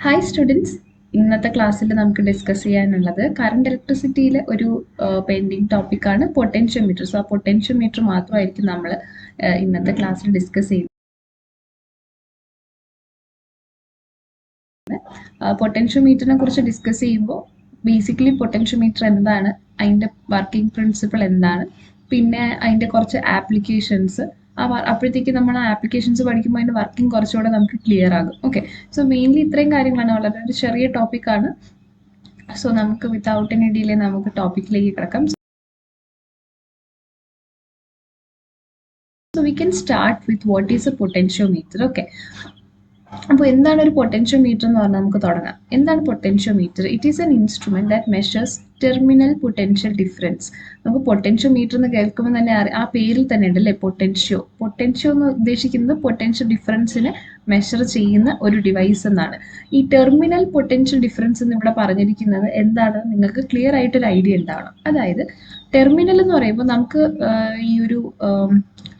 Hi students, ഇന്നത്തെ ക്ലാസ്സിൽ നമുക്ക് ഡിസ്കസ് ചെയ്യാനുള്ളത് കറണ്ട് ഇലക്ട്രിസിറ്റിയിൽ ഒരു പെൻഡിങ് ടോപ്പിക്കാണ് പൊട്ടൻഷ്യോമീറ്റർ. സോ ആ പൊട്ടൻഷ്യോമീറ്റർ മാത്രമായിരിക്കും നമ്മൾ ഇന്നത്തെ ക്ലാസ്സിൽ ഡിസ്കസ് ചെയ്യുന്നത്. പൊട്ടൻഷ്യോമീറ്ററിനെ കുറിച്ച് ഡിസ്കസ് ചെയ്യുമ്പോൾ ബേസിക്കലി പൊട്ടൻഷ്യോമീറ്റർ എന്താണ്, അതിൻ്റെ വർക്കിംഗ് പ്രിൻസിപ്പിൾ എന്താണ്, പിന്നെ അതിൻ്റെ കുറച്ച് ആപ്ലിക്കേഷൻസ്, അപ്പോഴത്തേക്ക് നമ്മൾ ആ ആപ്ലിക്കേഷൻസ് പഠിക്കുമ്പോൾ അതിൻ്റെ വർക്കിംഗ് കുറച്ചുകൂടെ നമുക്ക് ക്ലിയർ ആകും. ഓക്കെ, സോ മെയിൻലി ഇത്രയും കാര്യങ്ങളാണ്, വളരെ ഒരു ചെറിയ ടോപ്പിക്കാണ്. സോ നമുക്ക് വിത്തൗട്ട് എനി ഡിലേ നമുക്ക് ടോപ്പിക്കിലേക്ക് കിടക്കാം. So we can start with what is a potentiometer. Okay. അപ്പോൾ എന്താണ് ഒരു പൊട്ടൻഷ്യോമീറ്റർ എന്ന് പറഞ്ഞാൽ നമുക്ക് തുടങ്ങാം. എന്താണ് potentiometer? It is N instrument that measures terminal potential difference. നമുക്ക് പൊട്ടൻഷ്യോമീറ്റർ എന്ന് കേൾക്കുമ്പോൾ തന്നെ ആ പേരിൽ തന്നെ ഉണ്ടല്ലേ, പൊട്ടൻഷ്യോ. പൊട്ടൻഷ്യോ എന്ന് ഉദ്ദേശിക്കുന്നത് പൊട്ടൻഷ്യൽ ഡിഫറൻസിനെ മെഷർ ചെയ്യുന്ന ഒരു ഡിവൈസ് എന്നാണ്. ഈ ടെർമിനൽ പൊട്ടൻഷ്യൽ ഡിഫറൻസ് എന്ന് ഇവിടെ പറഞ്ഞിരിക്കുന്നത് എന്താണെന്ന് നിങ്ങൾക്ക് ക്ലിയർ ആയിട്ടൊരു ഐഡിയ ഉണ്ടാവണം. അതായത് ടെർമിനൽ എന്ന് പറയുമ്പോൾ നമുക്ക് ഈ ഒരു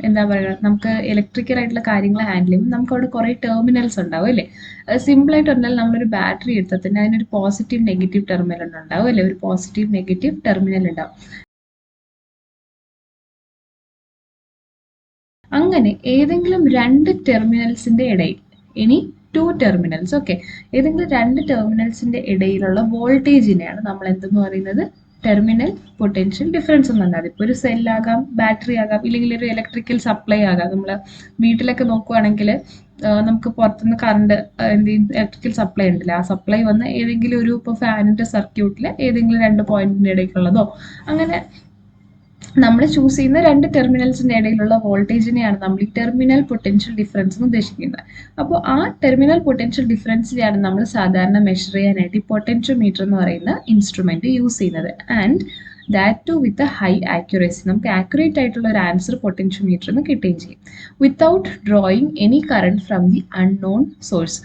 എന്താ പറയുക, നമുക്ക് ഇലക്ട്രിക്കൽ ആയിട്ടുള്ള കാര്യങ്ങൾ ഹാൻഡിൽ ചെയ്യുമ്പോൾ നമുക്ക് അവിടെ കുറേ ടെർമിനൽസ് ഉണ്ടാവും അല്ലേ. സിമ്പിളായിട്ട് പറഞ്ഞാൽ നമ്മളൊരു ബാറ്ററി എടുത്താൽ തന്നെ അതിനൊരു പോസിറ്റീവ് നെഗറ്റീവ് ടെർമിനൽ ഉണ്ടാവും അല്ലേ, ഒരു പോസിറ്റീവ് നെഗറ്റീവ് ടെർമിനൽ ഉണ്ടാവും. അങ്ങനെ ഏതെങ്കിലും രണ്ട് ടെർമിനൽസിന്റെ ഇടയിൽ, ഇനി ടു ടെർമിനൽസ്, ഓക്കെ, ഏതെങ്കിലും രണ്ട് ടെർമിനൽസിന്റെ ഇടയിലുള്ള വോൾട്ടേജിനെയാണ് നമ്മൾ എന്തെന്ന് പറയുന്നത്, ടെർമിനൽ പൊട്ടൻഷ്യൽ ഡിഫറൻസ് എന്നുണ്ട്. അതിപ്പോൾ ഒരു സെല്ലാകാം, ബാറ്ററി ആകാം, ഇല്ലെങ്കിൽ ഒരു ഇലക്ട്രിക്കൽ സപ്ലൈ ആകാം. നമ്മൾ വീട്ടിലൊക്കെ നോക്കുവാണെങ്കിൽ നമുക്ക് പുറത്തുനിന്ന് കറണ്ട് ഇലക്ട്രിക്കൽ സപ്ലൈ ഉണ്ടല്ലോ, ആ സപ്ലൈ വന്ന് ഏതെങ്കിലും ഒരു ഇപ്പോൾ ഫാനിൻ്റെ സർക്യൂട്ടിൽ ഏതെങ്കിലും രണ്ട് പോയിന്റിൻ്റെ ഇടയ്ക്കുള്ളതോ അങ്ങനെ നമ്മൾ ചൂസ് ചെയ്യുന്ന രണ്ട് ടെർമിനൽസിന്റെ ഇടയിലുള്ള വോൾട്ടേജിനെയാണ് നമ്മൾ ഈ ടെർമിനൽ പൊട്ടൻഷ്യൽ ഡിഫറൻസ് എന്ന് ഉദ്ദേശിക്കുന്നത്. അപ്പോൾ ആ ടെർമിനൽ പൊട്ടൻഷ്യൽ ഡിഫറൻസിനെയാണ് നമ്മൾ സാധാരണ മെഷർ ചെയ്യാനായിട്ട് ഈ പൊട്ടൻഷ്യോമീറ്റർ എന്ന് പറയുന്ന ഇൻസ്ട്രുമെന്റ് യൂസ് ചെയ്യുന്നത്. And that too with a high accuracy. നമുക്ക് ആക്യുറേറ്റ് ആയിട്ടുള്ള ഒരു ആൻസർ പൊട്ടൻഷ്യോമീറ്ററിൽ നിന്ന് കിട്ടുകയും ചെയ്യും, without drawing any current from the unknown source.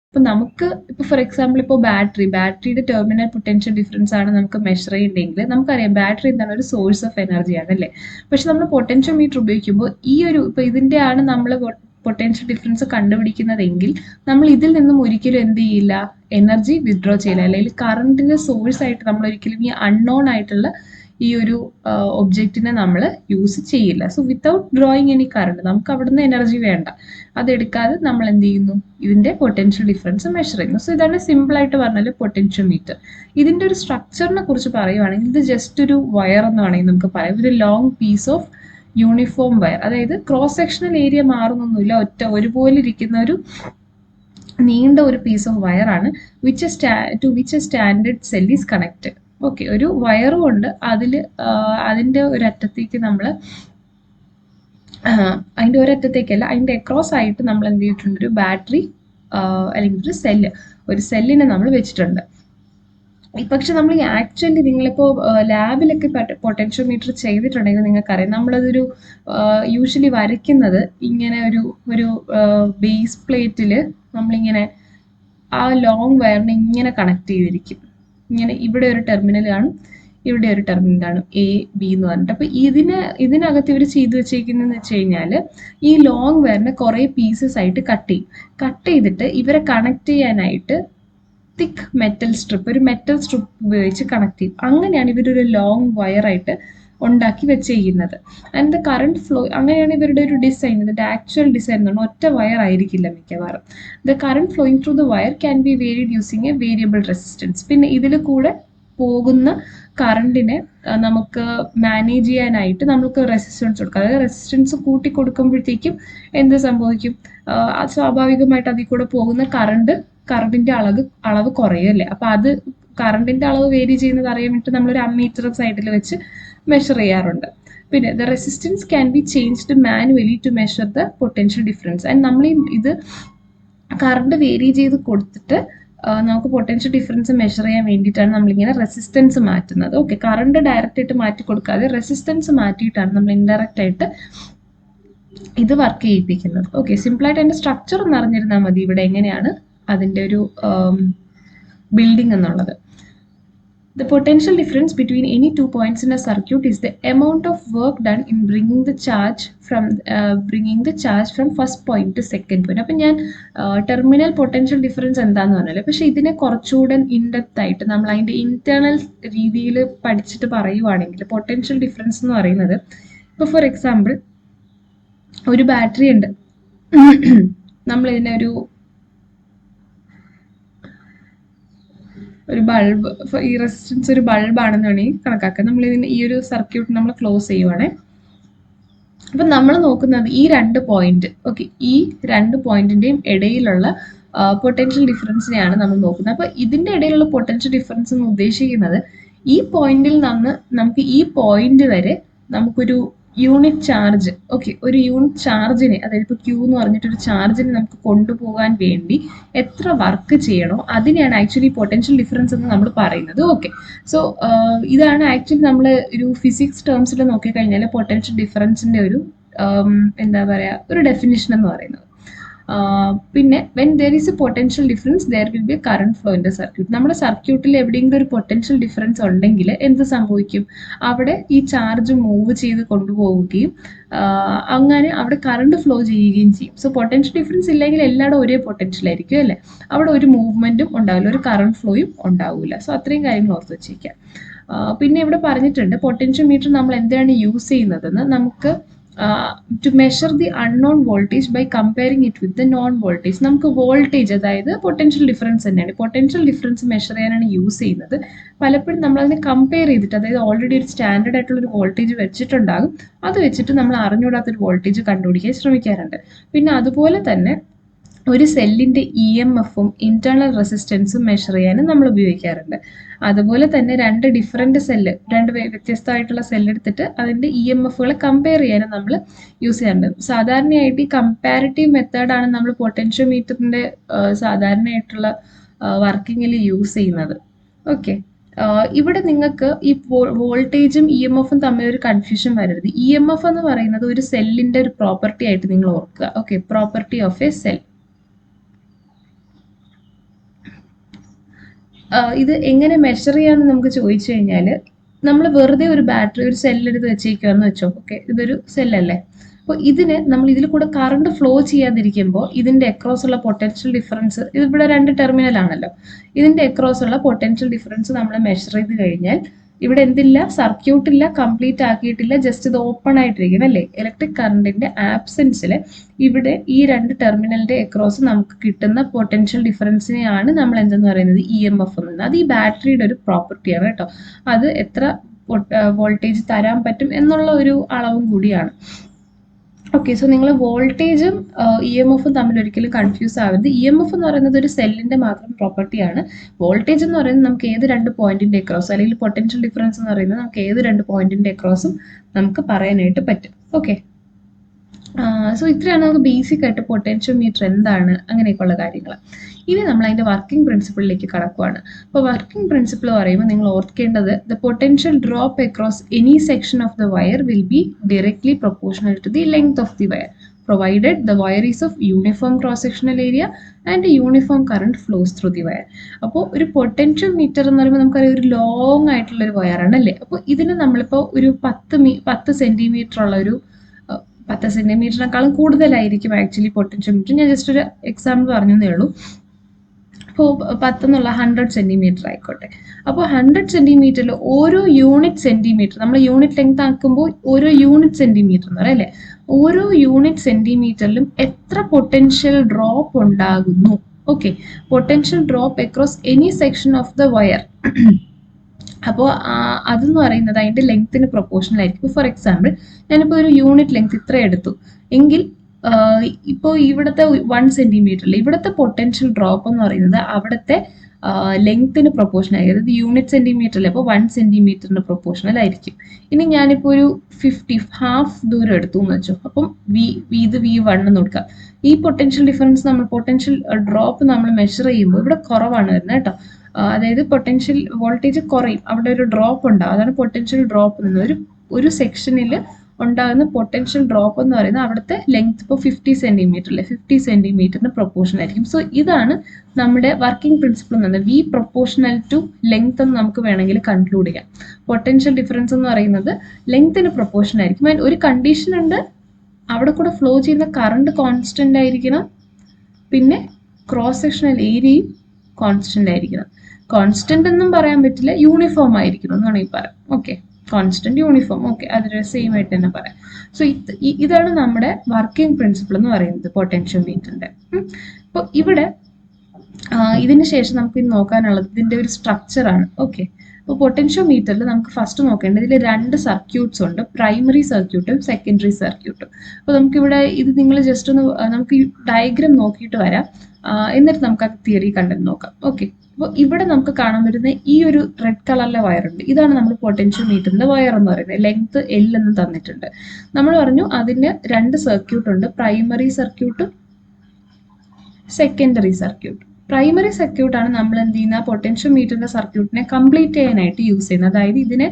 ഇപ്പൊ നമുക്ക് ഇപ്പൊ ഫോർ എക്സാമ്പിൾ ഇപ്പോൾ ബാറ്ററിയുടെ ടെർമിനൽ പൊട്ടൻഷ്യൽ ഡിഫറൻസ് ആണ് നമുക്ക് മെഷർ ചെയ്യണമെങ്കിൽ നമുക്കറിയാം ബാറ്ററി എന്താണ്, ഒരു സോഴ്സ് ഓഫ് എനർജിയാണ് അല്ലേ. പക്ഷെ നമ്മൾ പൊട്ടൻഷ്യോമീറ്റർ ഉപയോഗിക്കുമ്പോൾ ഈ ഒരു ഇപ്പൊ ഇതിന്റെയാണ് നമ്മൾ പൊട്ടൻഷ്യൽ ഡിഫറൻസ് കണ്ടുപിടിക്കുന്നതെങ്കിൽ നമ്മൾ ഇതിൽ നിന്നും ഒരിക്കലും എന്ത് ചെയ്യില്ല, എനർജി വിത്ഡ്രോ ചെയ്യില്ല, അല്ലെങ്കിൽ കറണ്ടിന്റെ സോഴ്സ് ആയിട്ട് നമ്മൾ ഒരിക്കലും ഈ അൺനോൺ ആയിട്ടുള്ള ഈ ഒരു ഒബ്ജക്റ്റിനെ നമ്മൾ യൂസ് ചെയ്യില്ല. So without drawing any current, നമുക്ക് അവിടുന്ന് എനർജി വേണ്ട, അതെടുക്കാതെ നമ്മൾ എന്ത് ചെയ്യുന്നു, ഇതിന്റെ പൊട്ടൻഷ്യൽ ഡിഫറൻസ് മെഷർ ചെയ്യുന്നു. സോ ഇതാണ് സിമ്പിൾ ആയിട്ട് പറഞ്ഞാൽ പൊട്ടൻഷ്യോമീറ്റർ. ഇതിന്റെ ഒരു സ്ട്രക്ചറിനെ കുറിച്ച് പറയുവാണെങ്കിൽ ഇത് ജസ്റ്റ് ഒരു വയർ എന്ന് വേണമെങ്കിൽ നമുക്ക് പറയാം, ഒരു long piece of uniform wire. അതായത് ക്രോസ് സെക്ഷണൽ ഏരിയ മാറുന്നൊന്നുമില്ല, ഒരുപോലെ ഇരിക്കുന്ന ഒരു നീണ്ട ഒരു പീസ് ഓഫ് വയർ ആണ് to which a standard cell is connected. Okay, ഒരു വയറും ഉണ്ട്, അതിന്റെ ഒരറ്റത്തേക്ക് നമ്മൾ അതിന്റെ ഒരറ്റത്തേക്കല്ല, അതിന്റെ അക്രോസ് ആയിട്ട് നമ്മൾ എന്ത് ചെയ്തിട്ടുണ്ട്, ഒരു ബാറ്ററി അല്ലെങ്കിൽ ഒരു സെല്ലിനെ നമ്മൾ വെച്ചിട്ടുണ്ട്. പക്ഷെ നമ്മൾ ആക്ച്വലി നിങ്ങളിപ്പോൾ ലാബിലൊക്കെ പൊട്ടൻഷ്യോമീറ്റർ ചെയ്തിട്ടുണ്ടെങ്കിൽ നിങ്ങൾക്കറിയാം, നമ്മളതൊരു യൂഷ്വലി വരയ്ക്കുന്നത് ഇങ്ങനെ ഒരു ബേസ് പ്ലേറ്റിൽ നമ്മളിങ്ങനെ ആ ലോങ് വയറിനെ ഇങ്ങനെ കണക്ട് ചെയ്തിരിക്കും. ഇങ്ങനെ ഇവിടെ ഒരു ടെർമിനൽ കാണും, ഇവിടെ ഒരു ടെർമിനൽ കാണും, എ ബി എന്ന് പറഞ്ഞിട്ട്. അപ്പൊ ഇതിനകത്ത് ഇവർ ചെയ്തു വെച്ചേക്കുന്നതെന്ന് വെച്ച് കഴിഞ്ഞാൽ ഈ ലോങ് വയറിനെ കുറെ പീസസ് ആയിട്ട് കട്ട് ചെയ്തിട്ട് ഇവരെ കണക്ട് ചെയ്യാനായിട്ട് തിക്ക് മെറ്റൽ സ്ട്രിപ്പ്, ഒരു മെറ്റൽ സ്ട്രിപ്പ് ഉപയോഗിച്ച് കണക്ട് ചെയ്യും. അങ്ങനെയാണ് ഇവരൊരു ലോങ് വയറായിട്ട് ഉണ്ടാക്കി വെച്ചിരിക്കുന്നത്. ആൻഡ് ദ കറണ്ട് ഫ്ലോ, അങ്ങനെയാണ് ഇവരുടെ ഒരു ഡിസൈൻ. ഇതിന്റെ ആക്ച്വൽ ഡിസൈൻ എന്ന് പറഞ്ഞാൽ ഒറ്റ വയർ ആയിരിക്കില്ല മിക്കവാറും. The current flowing through the wire can be varied using A variable resistance. പിന്നെ ഇതിൽ കൂടെ പോകുന്ന കറണ്ടിനെ നമുക്ക് മാനേജ് ചെയ്യാനായിട്ട് നമുക്ക് റെസിസ്റ്റൻസ് കൊടുക്കാം. അതായത് റെസിസ്റ്റൻസ് കൂട്ടി കൊടുക്കുമ്പോഴത്തേക്കും എന്ത് സംഭവിക്കും, സ്വാഭാവികമായിട്ട് അതിൽ കൂടെ പോകുന്ന കറണ്ടിന്റെ അളവ് കുറയല്ലേ. അപ്പൊ അത് കറണ്ടിന്റെ അളവ് വേരി ചെയ്യുന്നത് അറിയാൻ വേണ്ടി നമ്മളൊരു അമ്മീറ്റർ സൈഡിൽ വെച്ച് മെഷർ ചെയ്യാറുണ്ട്. പിന്നെ the resistance can be changed manually to measure the potential difference. And നമ്മൾ ഇത് കറണ്ട് വേരി ചെയ്ത് കൊടുത്തിട്ട് നമുക്ക് പൊട്ടൻഷ്യൽ ഡിഫറൻസ് മെഷർ ചെയ്യാൻ വേണ്ടിയിട്ടാണ് നമ്മളിങ്ങനെ റെസിസ്റ്റൻസ് മാറ്റുന്നത്. ഓക്കെ, കറണ്ട് ഡയറക്റ്റ് ആയിട്ട് മാറ്റി കൊടുക്കാതെ റെസിസ്റ്റൻസ് മാറ്റിയിട്ടാണ് നമ്മൾ ഇൻഡയറക്റ്റ് ആയിട്ട് ഇത് വർക്ക് ചെയ്യിപ്പിക്കുന്നത്. ഓക്കെ, സിമ്പിളായിട്ട് അതിന്റെ സ്ട്രക്ചർ ഒന്ന് അറിഞ്ഞിരുന്നാൽ മതി, ഇവിടെ എങ്ങനെയാണ് അതിന്റെ ഒരു ബിൽഡിംഗ് എന്നുള്ളത്. The potential difference between any 2 points in a circuit is the amount of work done in bringing the charge from first point to second point. അപ്പം ഞാൻ ടെർമിനൽ പൊട്ടൻഷ്യൽ ഡിഫറൻസ് എന്താന്ന് പറഞ്ഞല്ലോ, പക്ഷെ ഇതിനെ കുറച്ചുകൂടെ ഇൻഡെപ്ത് ആയിട്ട് നമ്മൾ അതിൻ്റെ ഇന്റേണൽ രീതിയിൽ പഠിച്ചിട്ട് പറയുവാണെങ്കിൽ പൊട്ടൻഷ്യൽ ഡിഫറൻസ് എന്ന് പറയുന്നത്, ഇപ്പോൾ ഫോർ എക്സാമ്പിൾ ഒരു ബാറ്ററി ഉണ്ട്, നമ്മൾ ഇതിനെ ഒരു ബൾബ്, ഈ റെസിസ്റ്റൻസ് ഒരു ബൾബാണെന്ന് വേണമെങ്കിൽ കണക്കാക്കുക. നമ്മൾ ഇതിന് ഈ ഒരു സർക്യൂട്ട് നമ്മൾ ക്ലോസ് ചെയ്യുവാണേ. അപ്പം നമ്മൾ നോക്കുന്നത് ഈ 2 പോയിന്റ്, ഓക്കെ, ഈ 2 പോയിന്റിന്റെയും ഇടയിലുള്ള പൊട്ടൻഷ്യൽ ഡിഫറൻസിനെയാണ് നമ്മൾ നോക്കുന്നത്. അപ്പോൾ ഇതിന്റെ ഇടയിലുള്ള പൊട്ടൻഷ്യൽ ഡിഫറൻസ് എന്ന് ഉദ്ദേശിക്കുന്നത് ഈ പോയിന്റിൽ നിന്ന് നമുക്ക് ഈ പോയിന്റ് വരെ നമുക്കൊരു യൂണിറ്റ് ചാർജ്, ഓക്കെ, ഒരു യൂണിറ്റ് ചാർജിനെ, അതായത് ഇപ്പോൾ ക്യൂ എന്ന് പറഞ്ഞിട്ടൊരു ചാർജിനെ നമുക്ക് കൊണ്ടുപോകാൻ വേണ്ടി എത്ര വർക്ക് ചെയ്യണോ അതിനെയാണ് ആക്ച്വലി പൊട്ടൻഷ്യൽ ഡിഫറൻസ് എന്ന് നമ്മൾ പറയുന്നത്. ഓക്കെ, സോ ഇതാണ് ആക്ച്വലി നമ്മൾ ഒരു ഫിസിക്സ് ടേംസിൽ നോക്കിക്കഴിഞ്ഞാൽ പൊട്ടൻഷ്യൽ ഡിഫറൻസിന്റെ ഒരു എന്താ പറയുക, ഒരു ഡെഫിനിഷൻ എന്ന് പറയുന്നത്. പിന്നെ when there is A potential difference there will be A current flow in the circuit. നമ്മുടെ സർക്യൂട്ടിൽ എവിടെയെങ്കിലും ഒരു പൊട്ടൻഷ്യൽ ഡിഫറൻസ് ഉണ്ടെങ്കിൽ എന്ത് സംഭവിക്കും, അവിടെ ഈ ചാർജ് മൂവ് ചെയ്ത് കൊണ്ടുപോവുകയും അങ്ങനെ അവിടെ കറണ്ട് ഫ്ലോ ചെയ്യുകയും ചെയ്യും. സോ പൊട്ടൻഷ്യൽ ഡിഫറൻസ് ഇല്ലെങ്കിൽ എല്ലായിടും ഒരേ പൊട്ടൻഷ്യൽ ആയിരിക്കും അല്ലേ, അവിടെ ഒരു മൂവ്മെന്റും ഉണ്ടാവില്ല, ഒരു കറണ്ട് ഫ്ലോയും ഉണ്ടാവില്ല. സോ അത്രയും കാര്യങ്ങൾ ഓർത്ത് വെച്ചേക്കാം. പിന്നെ ഇവിടെ പറഞ്ഞിട്ടുണ്ട് പൊട്ടൻഷ്യൽ മീറ്റർ നമ്മൾ എന്തിനാണ് യൂസ് ചെയ്യുന്നതെന്ന്, നമുക്ക് to measure the unknown voltage by comparing it with the known voltage. നമുക്ക് വോൾട്ടേജ്, അതായത് പൊട്ടൻഷ്യൽ ഡിഫറൻസ് തന്നെയാണ്, പൊട്ടൻഷ്യൽ ഡിഫറൻസ് മെഷർ ചെയ്യാനാണ് യൂസ് ചെയ്യുന്നത്. പലപ്പോഴും നമ്മൾ അതിനെ കമ്പയർ ചെയ്തിട്ട്, അതായത് ഓൾറെഡി ഒരു സ്റ്റാൻഡേർഡ് ആയിട്ടുള്ള ഒരു വോൾട്ടേജ് വെച്ചിട്ടുണ്ടാകും, അത് വെച്ചിട്ട് നമ്മൾ അറിഞ്ഞുകൂടാത്തൊരു വോൾട്ടേജ് കണ്ടുപിടിക്കാൻ ശ്രമിക്കാറുണ്ട്. പിന്നെ അതുപോലെ തന്നെ ഒരു സെല്ലിന്റെ EMFും ഇന്റേണൽ റെസിസ്റ്റൻസും മെഷർ ചെയ്യാനും നമ്മൾ ഉപയോഗിക്കാറുണ്ട്. അതുപോലെ തന്നെ രണ്ട് വ്യത്യസ്തമായിട്ടുള്ള സെല്ല് എടുത്തിട്ട് അതിന്റെ EMFകളെ കമ്പയർ ചെയ്യാനും നമ്മൾ യൂസ് ചെയ്യാറുണ്ട്. സാധാരണയായിട്ട് ഈ കമ്പാരിറ്റീവ് മെത്തേഡാണ് നമ്മൾ പൊട്ടൻഷ്യോമീറ്ററിന്റെ സാധാരണയായിട്ടുള്ള വർക്കിങ്ങിൽ യൂസ് ചെയ്യുന്നത്. ഓക്കെ, ഇവിടെ നിങ്ങൾക്ക് ഈ വോൾട്ടേജും EMFും തമ്മിൽ ഒരു കൺഫ്യൂഷൻ വരരുത്. EMF എന്ന് പറയുന്നത് ഒരു സെല്ലിന്റെ ഒരു പ്രോപ്പർട്ടി ആയിട്ട് നിങ്ങൾ ഓർക്കുക. Okay, property of A cell. ഇത് എങ്ങനെ മെഷർ ചെയ്യാമെന്ന് നമുക്ക് ചോദിച്ചു കഴിഞ്ഞാൽ, നമ്മൾ വെറുതെ ഒരു ബാറ്ററി, ഒരു സെല്ലെടുത്ത് വെച്ചേക്കുവാന്ന് വെച്ചോ. ഓക്കെ, ഇതൊരു സെല്ലല്ലേ, അപ്പോൾ ഇതിന് നമ്മൾ ഇതിൽ കൂടെ കറണ്ട് ഫ്ലോ ചെയ്യാതിരിക്കുമ്പോൾ ഇതിന്റെ അക്രോസ് ഉള്ള പൊട്ടൻഷ്യൽ ഡിഫറൻസ്, ഇതിവിടെ 2 ടെർമിനൽ ആണല്ലോ, ഇതിന്റെ അക്രോസ് ഉള്ള പൊട്ടൻഷ്യൽ ഡിഫറൻസ് നമ്മൾ മെഷർ ചെയ്ത് കഴിഞ്ഞാൽ ഇവിടെ എന്തില്ല, സർക്യൂട്ടില്ല, കംപ്ലീറ്റ് ആക്കിയിട്ടില്ല, ജസ്റ്റ് ഇത് ഓപ്പൺ ആയിട്ടിരിക്കണം അല്ലേ. ഇലക്ട്രിക് കറണ്ടിന്റെ ആബ്സെൻസിൽ ഇവിടെ ഈ 2 ടെർമിനലിന്റെ അക്രോസ് നമുക്ക് കിട്ടുന്ന പൊട്ടൻഷ്യൽ ഡിഫറൻസിനെയാണ് നമ്മൾ എന്തെന്ന് പറയുന്നത്, EMF എന്ന്. അത് ഈ ബാറ്ററിയുടെ ഒരു പ്രോപ്പർട്ടിയാണ് കേട്ടോ. അത് എത്ര വോൾട്ടേജ് തരാൻ പറ്റും എന്നുള്ള ഒരു അളവും കൂടിയാണ്. ഓക്കെ, സോ നിങ്ങൾ വോൾട്ടേജും EMFും തമ്മിൽ ഒരിക്കലും കൺഫ്യൂസ് ആവരുത്. EMF എന്ന് പറയുന്നത് ഒരു സെല്ലിന്റെ മാത്രം പ്രോപ്പർട്ടിയാണ്. വോൾട്ടേജ് എന്ന് പറയുന്നത് നമുക്ക് ഏത് 2 പോയിന്റിന്റെ അക്രോസ്, അല്ലെങ്കിൽ പൊട്ടൻഷ്യൽ ഡിഫറൻസ് എന്ന് പറയുന്നത് നമുക്ക് ഏത് 2 പോയിന്റിന്റെ അക്രോസും നമുക്ക് പറയാനായിട്ട് പറ്റും. ഓക്കെ, സോ ഇത്രയാണ് നമുക്ക് ബേസിക് ആയിട്ട് പൊട്ടൻഷ്യോമീറ്റർ എന്താണ് അങ്ങനെയൊക്കെയുള്ള കാര്യങ്ങൾ. ഇനി നമ്മൾ അതിന്റെ വർക്കിംഗ് പ്രിൻസിപ്പിളിലേക്ക് കടക്കുവാണ്. അപ്പോൾ വർക്കിംഗ് പ്രിൻസിപ്പിൾ പറയുമ്പോൾ നിങ്ങൾ ഓർക്കേണ്ടത്, the potential drop across any section of the wire will be directly proportional to the length of the wire provided the wire is of uniform cross sectional area and a uniform current flows through the wire. അപ്പോൾ ഒരു potential metre എന്ന് പറയുമ്പോൾ നമുക്കറിയാം ഒരു long ആയിട്ടുള്ള ഒരു വയറാണ് അല്ലേ. അപ്പോൾ ഇതിന് നമ്മളിപ്പോൾ ഒരു 10 സെന്റിമീറ്റർ ഉള്ള ഒരു 10 സെന്റിമീറ്ററിനേക്കാളും കൂടുതലായിരിക്കും ആക്ച്വലി പൊട്ടൻഷ്യൽ മീറ്റർ. ഞാൻ ജസ്റ്റ് ഒരു എക്സാമ്പിൾ പറഞ്ഞതേ ഉള്ളൂ. അപ്പോൾ 10 എന്നുള്ള 100 സെന്റിമീറ്റർ ആയിക്കോട്ടെ. അപ്പോൾ 100 സെന്റിമീറ്ററിൽ ഓരോ യൂണിറ്റ് സെന്റിമീറ്റർ, നമ്മൾ യൂണിറ്റ് ലെങ്ത് ആക്കുമ്പോൾ ഓരോ യൂണിറ്റ് സെന്റിമീറ്റർ എന്ന് പറയാം അല്ലേ, ഓരോ യൂണിറ്റ് സെന്റിമീറ്ററിലും എത്ര പൊട്ടൻഷ്യൽ ഡ്രോപ്പ് ഉണ്ടാകുന്നു. Okay, potential drop across any section of the wire. അപ്പോൾ അതെന്ന് പറയുന്നത് അതിന്റെ ലെങ്ത്തിന് പ്രൊപ്പോർഷണൽ ആയിരിക്കും. ഫോർ എക്സാമ്പിൾ ഞാനിപ്പോൾ ഒരു യൂണിറ്റ് ലെങ്ത് ഇത്ര എടുത്തു എങ്കിൽ ഇപ്പോൾ ഇവിടുത്തെ 1 സെന്റിമീറ്ററിൽ ഇവിടുത്തെ പൊട്ടൻഷ്യൽ ഡ്രോപ്പ് എന്ന് പറയുന്നത് അവിടുത്തെ ലെങ്ത്തിന് പ്രൊപ്പോർഷണൽ ആയിരിക്കും. അതായത് യൂണിറ്റ് സെന്റിമീറ്ററിൽ അപ്പോൾ 1 സെന്റിമീറ്ററിന് പ്രൊപ്പോർഷണൽ ആയിരിക്കും. ഇനി ഞാനിപ്പോൾ ഒരു 50 ഹാഫ് ദൂരം എടുത്തു എന്ന് വെച്ചോ, അപ്പം ഇത് V1 എന്ന് കൊടുക്കാം. ഈ പൊട്ടൻഷ്യൽ ഡിഫറൻസ് പൊട്ടൻഷ്യൽ ഡ്രോപ്പ് നമ്മൾ മെഷർ ചെയ്യുമ്പോൾ ഇവിടെ കുറവാണ് വരുന്നത് കേട്ടോ. അതായത് പൊട്ടൻഷ്യൽ വോൾട്ടേജ് കുറയും, അവിടെ ഒരു ഡ്രോപ്പ് ഉണ്ടാവും. അതാണ് പൊട്ടൻഷ്യൽ ഡ്രോപ്പ് എന്ന്. ഒരു സെക്ഷനിൽ ഉണ്ടാകുന്ന പൊട്ടൻഷ്യൽ ഡ്രോപ്പ് എന്ന് പറയുന്നത് അവിടുത്തെ ലെങ്ത് ഇപ്പോൾ 50 സെന്റിമീറ്റർ അല്ലെ, 50 സെന്റിമീറ്ററിന് പ്രൊപ്പോർഷൻ ആയിരിക്കും. സോ ഇതാണ് നമ്മുടെ വർക്കിംഗ് പ്രിൻസിപ്പിൾ എന്ന് പറയുന്നത്, വി പ്രൊപ്പോർഷണൽ ടു ലെങ്ത് എന്ന് നമുക്ക് വേണമെങ്കിൽ കൺക്ലൂഡ് ചെയ്യാം. പൊട്ടൻഷ്യൽ ഡിഫറൻസ് എന്ന് പറയുന്നത് ലെങ്ത്തിന് പ്രൊപ്പോർഷൻ ആയിരിക്കും. ആൻഡ് ഒരു കണ്ടീഷൻ ഉണ്ട്, അവിടെ കൂടെ ഫ്ലോ ചെയ്യുന്ന കറണ്ട് കോൺസ്റ്റന്റ് ആയിരിക്കണം, പിന്നെ ക്രോസ് സെക്ഷണൽ ഏരിയയും കോൺസ്റ്റന്റ് ആയിരിക്കണം. കോൺസ്റ്റന്റ് എന്നും പറയാൻ പറ്റില്ല, യൂണിഫോം ആയിരിക്കണം എന്ന് വേണമെങ്കിൽ പറയാം. ഓക്കെ, കോൺസ്റ്റന്റ് യൂണിഫോം, ഓക്കെ, അതിന് സെയിം ആയിട്ട് തന്നെ പറയാം. സോ ഇതാണ് നമ്മുടെ വർക്കിംഗ് പ്രിൻസിപ്പിൾ എന്ന് പറയുന്നത് പൊട്ടൻഷ്യോമീറ്ററിന്റെ. അപ്പോൾ ഇവിടെ ഇതിന് ശേഷം നമുക്ക് ഇനി നോക്കാനുള്ളത് ഇതിന്റെ ഒരു സ്ട്രക്ചർ ആണ്. ഓക്കെ, അപ്പോൾ പൊട്ടൻഷ്യോമീറ്ററിൽ നമുക്ക് ഫസ്റ്റ് നോക്കേണ്ടത് ഇതിൽ രണ്ട് സർക്യൂട്ട്സ് ഉണ്ട്, പ്രൈമറി സർക്യൂട്ടും സെക്കൻഡറി സർക്യൂട്ടും. അപ്പോൾ നമുക്കിവിടെ ഇത് നിങ്ങൾ ജസ്റ്റ് ഒന്ന് നമുക്ക് ഈ ഡയഗ്രാം നോക്കിയിട്ട് വരാം, എന്നിട്ട് നമുക്ക് ആ തിയറി കണ്ടന്റ് നോക്കാം. ഓക്കെ, അപ്പോൾ ഇവിടെ നമുക്ക് കാണാൻ പറ്റുന്ന ഈ ഒരു റെഡ് കളറിലെ വയറുണ്ട്, ഇതാണ് നമ്മൾ പൊട്ടൻഷ്യോമീറ്ററിന്റെ വയർ എന്ന് പറയുന്നത്. ലെങ്ത് L എന്ന് തന്നിട്ടുണ്ട്. നമ്മൾ പറഞ്ഞു അതിന് രണ്ട് സർക്യൂട്ട് ഉണ്ട്, പ്രൈമറി സർക്യൂട്ടും സെക്കൻഡറി സർക്യൂട്ട്. പ്രൈമറി സർക്യൂട്ടാണ് നമ്മൾ എന്ത് ചെയ്യുന്ന പൊട്ടൻഷ്യോമീറ്ററിന്റെ സർക്യൂട്ടിനെ കംപ്ലീറ്റ് ചെയ്യാനായിട്ട് യൂസ് ചെയ്യുന്നത്, അതായത് ഇതിനെ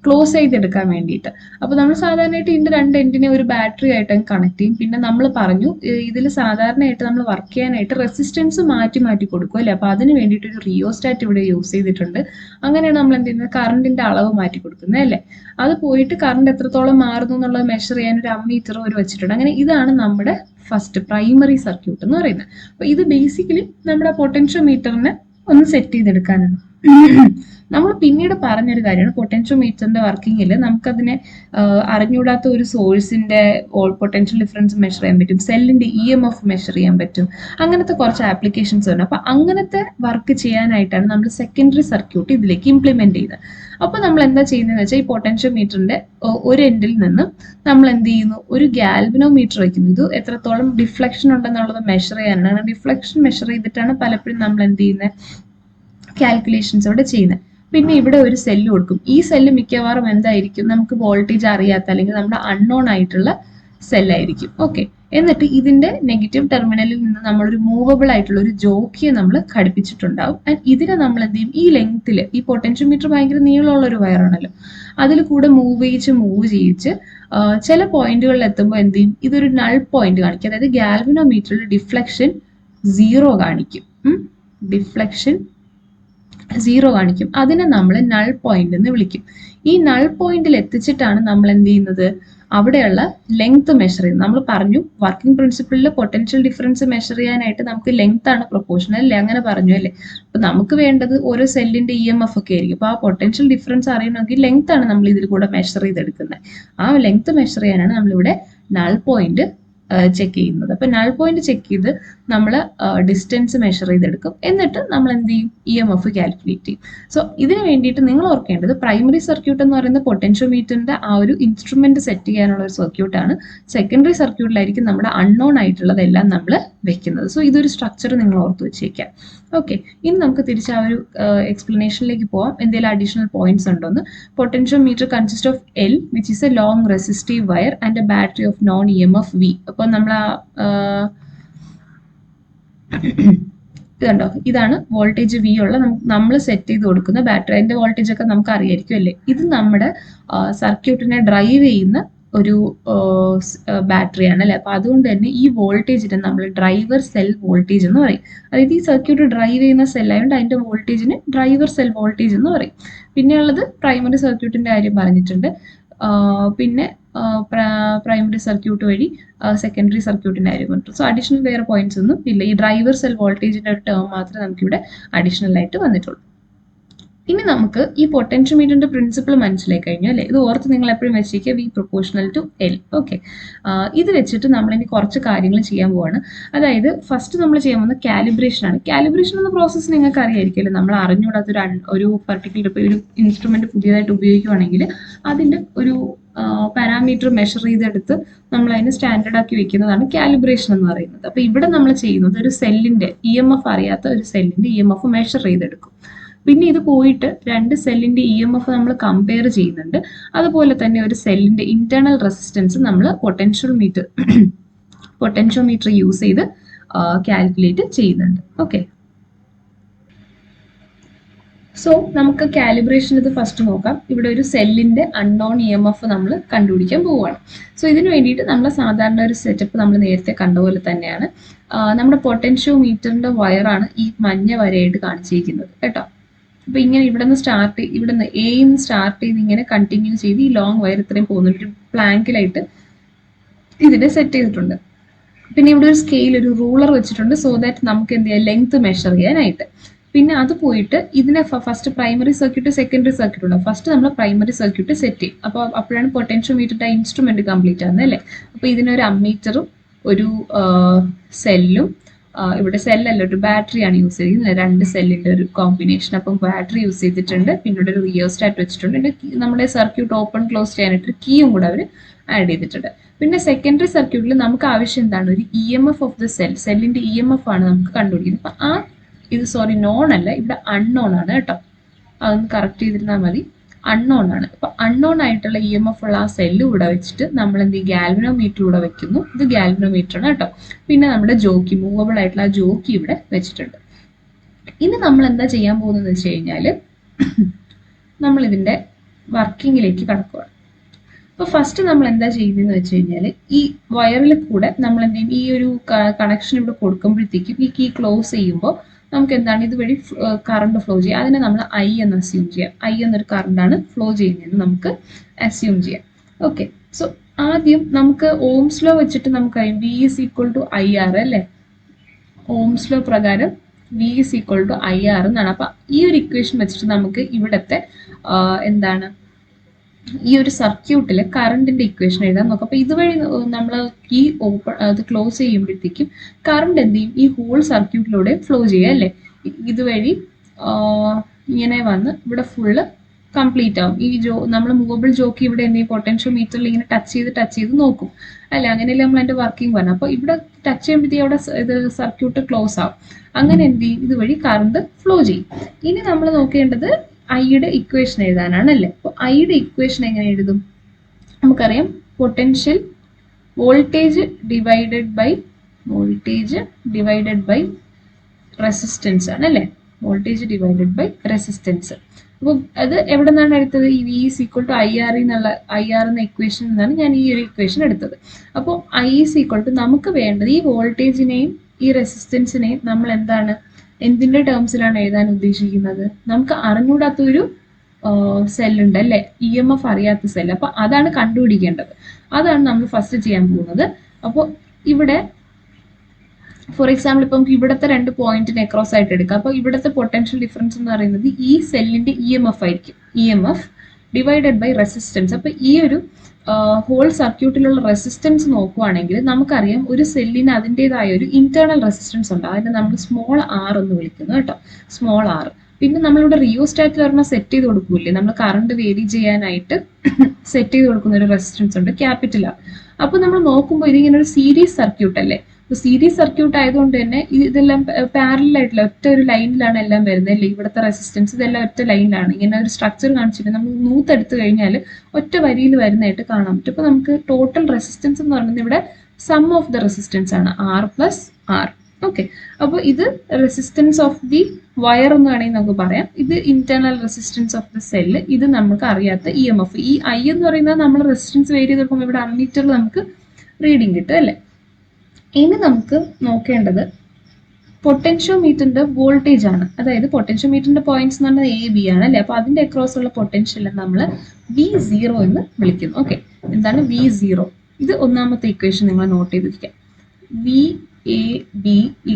ക്ലോസ് ചെയ്തെടുക്കാൻ വേണ്ടിയിട്ട്. അപ്പോൾ നമ്മൾ സാധാരണയായിട്ട് ഇതിന്റെ രണ്ട് എൻഡിനെ ഒരു ബാറ്ററി ആയിട്ട് കണക്ട് ചെയ്യും. പിന്നെ നമ്മൾ പറഞ്ഞു ഇതിൽ സാധാരണയായിട്ട് നമ്മൾ വർക്ക് ചെയ്യാനായിട്ട് റെസിസ്റ്റൻസ് മാറ്റി മാറ്റി കൊടുക്കും അല്ലേ, അപ്പോൾ അതിന് വേണ്ടിയിട്ട് ഒരു റിയോസ്റ്റാറ്റ് ഇവിടെ യൂസ് ചെയ്തിട്ടുണ്ട്. അങ്ങനെയാണ് നമ്മൾ എന്ത് ചെയ്യുന്നത്, കറണ്ടിന്റെ അളവ് മാറ്റി കൊടുക്കുന്നത് അല്ലേ. അത് പോയിട്ട് കറണ്ട് എത്രത്തോളം മാറുന്നു എന്നുള്ളത് മെഷർ ചെയ്യാൻ ഒരു അമ്മീറ്റർ ഒരു വെച്ചിട്ടുണ്ട്. അങ്ങനെ ഇതാണ് നമ്മുടെ ഫസ്റ്റ് പ്രൈമറി സർക്യൂട്ട് എന്ന് പറയുന്നത്. അപ്പോൾ ഇത് ബേസിക്കലി നമ്മുടെ പൊട്ടൻഷ്യോമീറ്ററിനെ ഒന്ന് സെറ്റ് ചെയ്തെടുക്കാനാണ്. നമ്മൾ പിന്നീട് പറഞ്ഞൊരു കാര്യമാണ് പൊട്ടൻഷ്യോമീറ്ററിന്റെ വർക്കിങ്ങിൽ നമുക്കതിനെ അറിഞ്ഞൂടാത്ത ഒരു സോഴ്സിന്റെ പൊട്ടൻഷ്യൽ ഡിഫറൻസ് മെഷർ ചെയ്യാൻ പറ്റും, സെല്ലിന്റെ EMF മെഷർ ചെയ്യാൻ പറ്റും, അങ്ങനത്തെ കുറച്ച് ആപ്ലിക്കേഷൻസ് ഉണ്ട്. അപ്പൊ അങ്ങനത്തെ വർക്ക് ചെയ്യാനായിട്ടാണ് നമ്മൾ സെക്കൻഡറി സർക്യൂട്ട് ഇതിലേക്ക് ഇംപ്ലിമെന്റ് ചെയ്തത്. അപ്പൊ നമ്മൾ എന്താ ചെയ്യുന്നതെന്ന് വെച്ചാൽ ഈ പൊട്ടൻഷ്യോമീറ്ററിന്റെ ഒരു എൻഡിൽ നിന്ന് നമ്മൾ എന്ത് ചെയ്യുന്നു, ഒരു ഗാൽവനോമീറ്റർ വയ്ക്കുന്നു. ഇത് എത്രത്തോളം ഡിഫ്ലക്ഷൻ ഉണ്ടെന്നുള്ളത് മെഷർ ചെയ്യാനാണ്. ഡിഫ്ലക്ഷൻ മെഷർ ചെയ്തിട്ടാണ് പലപ്പോഴും നമ്മൾ എന്ത് ചെയ്യുന്നത്, കാൽക്കുലേഷൻസ് അവിടെ ചെയ്യുന്നത്. പിന്നെ ഇവിടെ ഒരു സെല്ല് കൊടുക്കും. ഈ സെല്ല് മിക്കവാറും എന്തായിരിക്കും, നമുക്ക് വോൾട്ടേജ് അറിയാത്ത അല്ലെങ്കിൽ നമ്മുടെ അൺനോൺ ആയിട്ടുള്ള സെല്ലായിരിക്കും. ഓക്കെ, എന്നിട്ട് ഇതിന്റെ നെഗറ്റീവ് ടെർമിനലിൽ നിന്ന് നമ്മളൊരു മൂവബിൾ ആയിട്ടുള്ള ഒരു ജോക്കിയെ നമ്മൾ ഘടിപ്പിച്ചിട്ടുണ്ടാവും. ആൻഡ് ഇതിനെ നമ്മൾ എന്ത് ചെയ്യും, ഈ ലെങ്ത്തിൽ, ഈ പൊട്ടൻഷ്യോമീറ്റർ ഭയങ്കര നീളമുള്ള ഒരു വയറാണല്ലോ, അതിൽ കൂടെ മൂവ് ചെയ്യിച്ച് ചില പോയിന്റുകളിൽ എത്തുമ്പോൾ എന്ത് ചെയ്യും, ഇതൊരു നൾ പോയിന്റ് കാണിക്കും. അതായത് ഗാൽവനോമീറ്ററിൽ ഡിഫ്ലക്ഷൻ 0 കാണിക്കും. ഡിഫ്ലക്ഷൻ 0 കാണിക്കും. അതിനെ നമ്മൾ നൾ പോയിന്റ് എന്ന് വിളിക്കും. ഈ നൾ പോയിന്റിൽ എത്തിച്ചിട്ടാണ് നമ്മൾ എന്ത് ചെയ്യുന്നത്, അവിടെയുള്ള ലെങ്ത് മെഷർ ചെയ്യുന്നത്. നമ്മൾ പറഞ്ഞു വർക്കിംഗ് പ്രിൻസിപ്പിളിൽ പൊട്ടൻഷ്യൽ ഡിഫറൻസ് മെഷർ ചെയ്യാനായിട്ട് നമുക്ക് ലെങ്ത് ആണ് പ്രൊപ്പോർഷണൽ അല്ലേ, അങ്ങനെ പറഞ്ഞു അല്ലേ. അപ്പൊ നമുക്ക് വേണ്ടത് ഓരോ സെല്ലിന്റെ EMF ഒക്കെ ആയിരിക്കും. അപ്പൊ ആ പൊട്ടൻഷ്യൽ ഡിഫറൻസ് അറിയണമെങ്കിൽ ലെങ്ത് ആണ് നമ്മൾ ഇതിൽ കൂടെ മെഷർ ചെയ്തെടുക്കുന്നത്. ആ ലെങ്ത് മെഷർ ചെയ്യാനാണ് നമ്മളിവിടെ നൾ പോയിന്റ് ചെക്ക് ചെയ്യുന്നത്. അപ്പൊ നൾ പോയിന്റ് ചെക്ക് ചെയ്ത് നമ്മൾ ഡിസ്റ്റൻസ് മെഷർ ചെയ്തെടുക്കും. എന്നിട്ട് നമ്മൾ എന്ത് ചെയ്യും, EMF കാൽക്കുലേറ്റ് ചെയ്യും. സോ ഇതിന് വേണ്ടിയിട്ട് നിങ്ങൾ ഓർക്കേണ്ടത് പ്രൈമറി സർക്യൂട്ട് എന്ന് പറയുന്നത് പൊട്ടൻഷ്യോമീറ്ററിന്റെ ആ ഒരു ഇൻസ്ട്രുമെന്റ് സെറ്റ് ചെയ്യാനുള്ള ഒരു സർക്യൂട്ടാണ്. സെക്കൻഡറി സർക്യൂട്ടിലായിരിക്കും നമ്മുടെ അൺനോൺ ആയിട്ടുള്ളതെല്ലാം നമ്മൾ വെക്കുന്നത്. സോ ഇതൊരു സ്ട്രക്ചർ നിങ്ങൾ ഓർത്ത് വെച്ചേക്കാം. ഓക്കെ, ഇനി നമുക്ക് തിരിച്ച് ആ ഒരു എക്സ്പ്ലനേഷനിലേക്ക് പോവാം. എന്തെങ്കിലും അഡീഷണൽ പോയിന്റ്സ് ഉണ്ടോന്ന്. Potentiometer consist of L which is A long resistive wire and A battery off non EMF V. അപ്പോൾ നമ്മൾ ഇതുണ്ടോ, ഇതാണ് വോൾട്ടേജ് V ഉള്ള നമ്മൾ സെറ്റ് ചെയ്ത് കൊടുക്കുന്ന ബാറ്ററി. അതിന്റെ വോൾട്ടേജ് ഒക്കെ നമുക്ക് അറിയായിരിക്കും അല്ലേ. ഇത് നമ്മുടെ സർക്യൂട്ടിനെ ഡ്രൈവ് ചെയ്യുന്ന ഒരു ബാറ്ററിയാണ് അല്ലെ. അപ്പൊ അതുകൊണ്ട് തന്നെ ഈ വോൾട്ടേജിനെ നമ്മൾ ഡ്രൈവർ സെൽ വോൾട്ടേജ് എന്ന് പറയും. അതായത് ഈ സർക്യൂട്ട് ഡ്രൈവ് ചെയ്യുന്ന സെല്ലായതുകൊണ്ട് അതിന്റെ വോൾട്ടേജിന് ഡ്രൈവർ സെൽ വോൾട്ടേജ് എന്ന് പറയും. പിന്നെ ഉള്ളത് പ്രൈമറി സർക്യൂട്ടിന്റെ കാര്യം പറഞ്ഞിട്ടുണ്ട്. പിന്നെ പ്രൈമറി സർക്യൂട്ട് വഴി സെക്കൻഡറി സർക്യൂട്ടിന്റെ കാര്യം പറഞ്ഞിട്ടുണ്ട്. സോ അഡീഷണൽ വേറെ പോയിന്റ്സ് ഒന്നും ഇല്ല. ഈ ഡ്രൈവർ സെൽ വോൾട്ടേജിന്റെ ഒരു ടേം മാത്രമേ നമുക്കിവിടെ അഡീഷണൽ ആയിട്ട് വന്നിട്ടുള്ളൂ. ഇനി നമുക്ക് ഈ പൊട്ടൻഷ്യോമീറ്ററിന്റെ പ്രിൻസിപ്പിൾ മനസ്സിലായി കഴിഞ്ഞു അല്ലേ. ഇത് ഓർത്ത് നിങ്ങൾ എപ്പോഴും വെച്ചേക്കുക, V proportional to L. Okay, ഇത് വെച്ചിട്ട് നമ്മൾ ഇനി കുറച്ച് കാര്യങ്ങൾ ചെയ്യാൻ പോവാണ്. അതായത് ഫസ്റ്റ് നമ്മൾ ചെയ്യാൻ പോകുന്നത് കാലിബ്രേഷൻ ആണ്. കാലിബ്രേഷൻ എന്ന പ്രോസസ്സ് നിങ്ങൾക്ക് അറിയായിരിക്കുമല്ലോ. നമ്മൾ അറിഞ്ഞുകൂടാത്ത ഒരു പർട്ടിക്കുലർ ഇപ്പോൾ ഒരു ഇൻസ്ട്രുമെന്റ് പുതിയതായിട്ട് ഉപയോഗിക്കുകയാണെങ്കിൽ അതിന്റെ ഒരു പാരാമീറ്റർ മെഷർ ചെയ്തെടുത്ത് നമ്മൾ അതിന് സ്റ്റാൻഡേർഡ് ആക്കി വെക്കുന്നതാണ് കാലിബ്രേഷൻ എന്ന് പറയുന്നത്. അപ്പൊ ഇവിടെ നമ്മൾ ചെയ്യുന്നത് ഒരു സെല്ലിന്റെ EMF അറിയാത്ത ഒരു സെല്ലിന്റെ EMF മെഷർ ചെയ്തെടുക്കും. പിന്നെ ഇത് പോയിട്ട് രണ്ട് സെല്ലിന്റെ EMF നമ്മൾ കമ്പയർ ചെയ്യുന്നുണ്ട്. അതുപോലെ തന്നെ ഒരു സെല്ലിന്റെ ഇന്റേണൽ റെസിസ്റ്റൻസ് നമ്മൾ പൊട്ടൻഷ്യോമീറ്റർ യൂസ് ചെയ്ത് കാൽക്കുലേറ്റ് ചെയ്യുന്നുണ്ട്. ഓക്കെ, സോ നമുക്ക് കാലിബ്രേഷൻ ഇത് ഫസ്റ്റ് നോക്കാം. ഇവിടെ ഒരു സെല്ലിന്റെ അൺനോൺ EMF നമ്മൾ കണ്ടുപിടിക്കാൻ പോവുകയാണ്. സോ ഇതിന് വേണ്ടിയിട്ട് നമ്മൾ സാധാരണ ഒരു സെറ്റപ്പ് നമ്മൾ നേരത്തെ കണ്ട പോലെ തന്നെയാണ്. നമ്മുടെ പൊട്ടൻഷ്യോമീറ്ററിന്റെ വയറാണ് ഈ മഞ്ഞ വരയായിട്ട് കാണിച്ചിരിക്കുന്നത് കേട്ടോ. അപ്പൊ ഇങ്ങനെ ഇവിടെ നിന്ന് എന്ന് സ്റ്റാർട്ട് ചെയ്ത് ഇങ്ങനെ കണ്ടിന്യൂ ചെയ്ത് ഈ ലോങ് വയർ ഇത്രയും പോകുന്നുണ്ട്. ഒരു പ്ലാങ്കിലായിട്ട് ഇതിനെ സെറ്റ് ചെയ്തിട്ടുണ്ട്. പിന്നെ ഇവിടെ ഒരു സ്കെയിൽ, ഒരു റൂളർ വെച്ചിട്ടുണ്ട്, സോ ദാറ്റ് നമുക്ക് എന്ത് ചെയ്യാം, ലെങ്ത് മെഷർ ചെയ്യാനായിട്ട്. പിന്നെ അത് പോയിട്ട് ഇതിനെ first primary circuit, secondary circuit ഉണ്ട്. ഫസ്റ്റ് നമ്മൾ പ്രൈമറി സർക്യൂട്ട് സെറ്റ് ചെയ്യും. അപ്പോൾ അപ്പോഴാണ് പൊട്ടൻഷ്യോമീറ്ററിന്റെ ഇൻസ്ട്രുമെന്റ് കംപ്ലീറ്റ് ആകുന്നത് അല്ലേ. അപ്പോൾ ഇതിനൊരു അമ്മീറ്ററും ഒരു സെല്ലും, ഇവിടെ സെല്ലല്ല ഒരു ബാറ്ററിയാണ് യൂസ് ചെയ്തിരിക്കുന്നത്, 2 സെല്ലിന്റെ ഒരു കോമ്പിനേഷൻ. അപ്പം ബാറ്ററി യൂസ് ചെയ്തിട്ടുണ്ട്, പിന്നെ ഇവിടെ ഒരു റിയോസ്റ്റാറ്റ് വെച്ചിട്ടുണ്ട്, പിന്നെ നമ്മുടെ സർക്യൂട്ട് ഓപ്പൺ ക്ലോസ് ചെയ്യാനായിട്ട് കീയും കൂടെ അവർ ആഡ് ചെയ്തിട്ടുണ്ട്. പിന്നെ സെക്കൻഡറി സർക്യൂട്ടിൽ നമുക്ക് ആവശ്യം എന്താണ്, ഒരു EMF ഓഫ് ദ സെല്ലിന്റെ EMF ആണ് നമുക്ക് കണ്ടുപിടിക്കുന്നത്. അപ്പൊ നോൺ അല്ല, ഇവിടെ അൺനോൺ ആണ് കേട്ടോ, അതൊന്ന് കറക്റ്റ് ചെയ്തിരുന്നാൽ മതി. അൺനോൺ ആണ്. അപ്പൊ അൺനോൺ ആയിട്ടുള്ള EMF ഉള്ള ആ സെല്ല് ഇവിടെ വെച്ചിട്ട് നമ്മൾ എന്ത് ചെയ്യും, ഗാൽവനോമീറ്റർ ഇവിടെ വെക്കുന്നു. ഇത് ഗാൽവനോമീറ്റർ ആണ് കേട്ടോ. പിന്നെ നമ്മുടെ ജോക്കി, മൂവബിൾ ആയിട്ടുള്ള ആ ജോക്കി ഇവിടെ വെച്ചിട്ടുണ്ട്. ഇനി നമ്മൾ എന്താ ചെയ്യാൻ പോകുന്നത് വെച്ച് കഴിഞ്ഞാല് നമ്മൾ ഇതിന്റെ വർക്കിങ്ങിലേക്ക് കടക്കുകയാണ്. അപ്പൊ ഫസ്റ്റ് നമ്മൾ എന്താ ചെയ്യുന്നതെന്ന് വെച്ച് കഴിഞ്ഞാൽ, ഈ വയറിൽ കൂടെ നമ്മൾ എന്ത് ചെയ്യും, ഈ ഒരു കണക്ഷൻ ഇവിടെ കൊടുക്കുമ്പോഴത്തേക്കും ഈ കീ ക്ലോസ് ചെയ്യുമ്പോൾ നമുക്ക് എന്താണ് ഇതുവഴി കറണ്ട് ഫ്ലോ ചെയ്യുക. അതിനെ നമ്മൾ I എന്ന് അസ്യൂം ചെയ്യാം. I എന്നൊരു കറണ്ടാണ് ഫ്ലോ ചെയ്യുന്നതെന്ന് നമുക്ക് അസ്യൂം ചെയ്യാം. ഓക്കെ, സോ ആദ്യം നമുക്ക് ഓംസ് ലോ വെച്ചിട്ട് നമുക്കറിയാം V is equal to IR അല്ലേ. ഓംസ് ലോ പ്രകാരം V is equal to IR എന്നാണ്. അപ്പൊ ഈ ഒരു ഇക്വേഷൻ വെച്ചിട്ട് നമുക്ക് ഇവിടത്തെ എന്താണ് ഈ ഒരു സർക്യൂട്ടിലെ കറണ്ടിന്റെ ഇക്വേഷൻ എഴുതാൻ നോക്കാം. അപ്പൊ ഇതുവഴി നമ്മൾ കീ അത് ക്ലോസ് ചെയ്യുമ്പോഴത്തേക്കും കറണ്ട് എന്ത് ചെയ്യും, ഈ ഹോൾ സർക്യൂട്ടിലൂടെ ഫ്ലോ ചെയ്യുക അല്ലേ. ഇതുവഴി ഇങ്ങനെ വന്ന് ഇവിടെ ഫുള്ള് കംപ്ലീറ്റ് ആവും. ഈ നമ്മൾ മൂവബിൾ ജോക്കി ഇവിടെ എന്ത് ചെയ്യും, പൊട്ടൻഷ്യോമീറ്ററിൽ ഇങ്ങനെ ടച്ച് ചെയ്ത് നോക്കും അല്ലെ. അങ്ങനെയല്ലേ നമ്മൾ അതിന്റെ വർക്കിംഗ് പറഞ്ഞു. അപ്പൊ ഇവിടെ ടച്ച് ചെയ്യുമ്പോഴത്തേക്കും അവിടെ ഇത് സർക്യൂട്ട് ക്ലോസ് ആവും. അങ്ങനെ എന്ത് ചെയ്യും, ഇതുവഴി കറണ്ട് ഫ്ലോ ചെയ്യും. ഇനി നമ്മൾ നോക്കേണ്ടത് ഐയുടെ ഇക്വേഷൻ എഴുതാനാണ് അല്ലേ. അപ്പോൾ ഐയുടെ ഇക്വേഷൻ എങ്ങനെ എഴുതും, നമുക്കറിയാം potential voltage divided by resistance ആണ് അല്ലേ. Voltage divided by resistance. അപ്പോൾ അത് എവിടെ നിന്നാണ് എടുത്തത്, ഈ V is equal to IR എന്ന ഇക്വേഷൻ നിന്നാണ് ഞാൻ ഈ ഒരു ഇക്വേഷൻ എടുത്തത്. അപ്പോൾ I is equal to നമുക്ക് വേണ്ടത് ഈ വോൾട്ടേജിനെയും ഈ റെസിസ്റ്റൻസിനെയും നമ്മൾ എന്തിന്റെ ടേംസിലാണ് എഴുതാൻ ഉദ്ദേശിക്കുന്നത്, നമുക്ക് അറിഞ്ഞൂടാത്തൊരു സെല്ലുണ്ട് അല്ലെ, EMF അറിയാത്ത സെല്ല്. അപ്പൊ അതാണ് കണ്ടുപിടിക്കേണ്ടത്. അതാണ് നമ്മൾ ഫസ്റ്റ് ചെയ്യാൻ പോകുന്നത്. അപ്പോൾ ഇവിടെ ഫോർ എക്സാമ്പിൾ ഇപ്പൊ നമുക്ക് ഇവിടുത്തെ 2 പോയിന്റിനെ അക്രോസ് ആയിട്ട് എടുക്കാം. അപ്പൊ ഇവിടുത്തെ പൊട്ടൻഷ്യൽ ഡിഫറൻസ് എന്ന് പറയുന്നത് ഈ സെല്ലിന്റെ EMF ആയിരിക്കും, EMF ഡിവൈഡഡ് ബൈ റെസിസ്റ്റൻസ്. അപ്പൊ ഈ ഒരു ഹോൾ സർക്യൂട്ടിലുള്ള റെസിസ്റ്റൻസ് നോക്കുവാണെങ്കിൽ നമുക്കറിയാം ഒരു സെല്ലിന് അതിൻ്റെതായ ഒരു ഇന്റേണൽ റെസിസ്റ്റൻസ് ഉണ്ട്. അതിനെ നമ്മൾ സ്മോൾ r എന്ന് വിളിക്കുന്നു കേട്ടോ, സ്മോൾ r. പിന്നെ നമ്മളിവിടെ റിയോസ്റ്റാറ്റിൽ ഒരെണ്ണം സെറ്റ് ചെയ്ത് കൊടുക്കൂലേ, നമ്മൾ കറണ്ട് വേരി ചെയ്യാനായിട്ട് സെറ്റ് ചെയ്ത് കൊടുക്കുന്ന ഒരു റെസിസ്റ്റൻസ് ഉണ്ട്, ക്യാപിറ്റൽ R. അപ്പൊ നമ്മൾ നോക്കുമ്പോൾ ഇതിങ്ങനെ ഒരു സീരീസ് സർക്യൂട്ട് അല്ലേ. സീരീസ് സർക്യൂട്ട് ആയതുകൊണ്ട് തന്നെ ഇതെല്ലാം പാരലൽ ആയിട്ടുള്ള ഒറ്റ ഒരു ലൈനിലാണ് എല്ലാം വരുന്നത് അല്ലേ. ഇവിടുത്തെ റെസിസ്റ്റൻസ് ഇതെല്ലാം ഒറ്റ ലൈനിലാണ്. ഇങ്ങനെ ഒരു സ്ട്രക്ചർ കാണിച്ചിട്ട് നമ്മൾ നൂത്തെടുത്ത് കഴിഞ്ഞാൽ ഒറ്റ വരിയിൽ വരുന്നതായിട്ട് കാണാൻ പറ്റും. അപ്പൊ നമുക്ക് ടോട്ടൽ റെസിസ്റ്റൻസ് എന്ന് പറയുന്നത് ഇവിടെ സം ഓഫ് ദ റെസിസ്റ്റൻസ് ആണ്, R പ്ലസ് R. ഓക്കെ, അപ്പൊ ഇത് റെസിസ്റ്റൻസ് ഓഫ് ദി വയർ എന്ന് വേണമെങ്കിൽ നമുക്ക് പറയാം. ഇത് internal resistance of the cell. ഇത് നമുക്ക് അറിയാത്ത EMF. ഈ I എന്ന് പറയുന്നത് നമ്മൾ റെസിസ്റ്റൻസ് വേരി ചെയ്ത് കൊടുക്കുമ്പോൾ ഇവിടെ അമ്മീറ്ററിൽ നമുക്ക് റീഡിങ് കിട്ടും അല്ലേ. ഇനി നമുക്ക് നോക്കേണ്ടത് പൊട്ടൻഷ്യോമീറ്ററിന്റെ വോൾട്ടേജ് ആണ്. അതായത് പൊട്ടൻഷ്യോമീറ്ററിന്റെ പോയിന്റ്സ് എന്ന് പറഞ്ഞാൽ A, B ആണ് അല്ലെ. അപ്പൊ അതിന്റെ അക്രോസ് ഉള്ള പൊട്ടൻഷ്യൽ നമ്മൾ V0 എന്ന് വിളിക്കുന്നു. ഓക്കെ, എന്താണ് V0? ഇത് ഒന്നാമത്തെ ഇക്വേഷൻ നിങ്ങൾ നോട്ട് ചെയ്തിരിക്കാം. VAB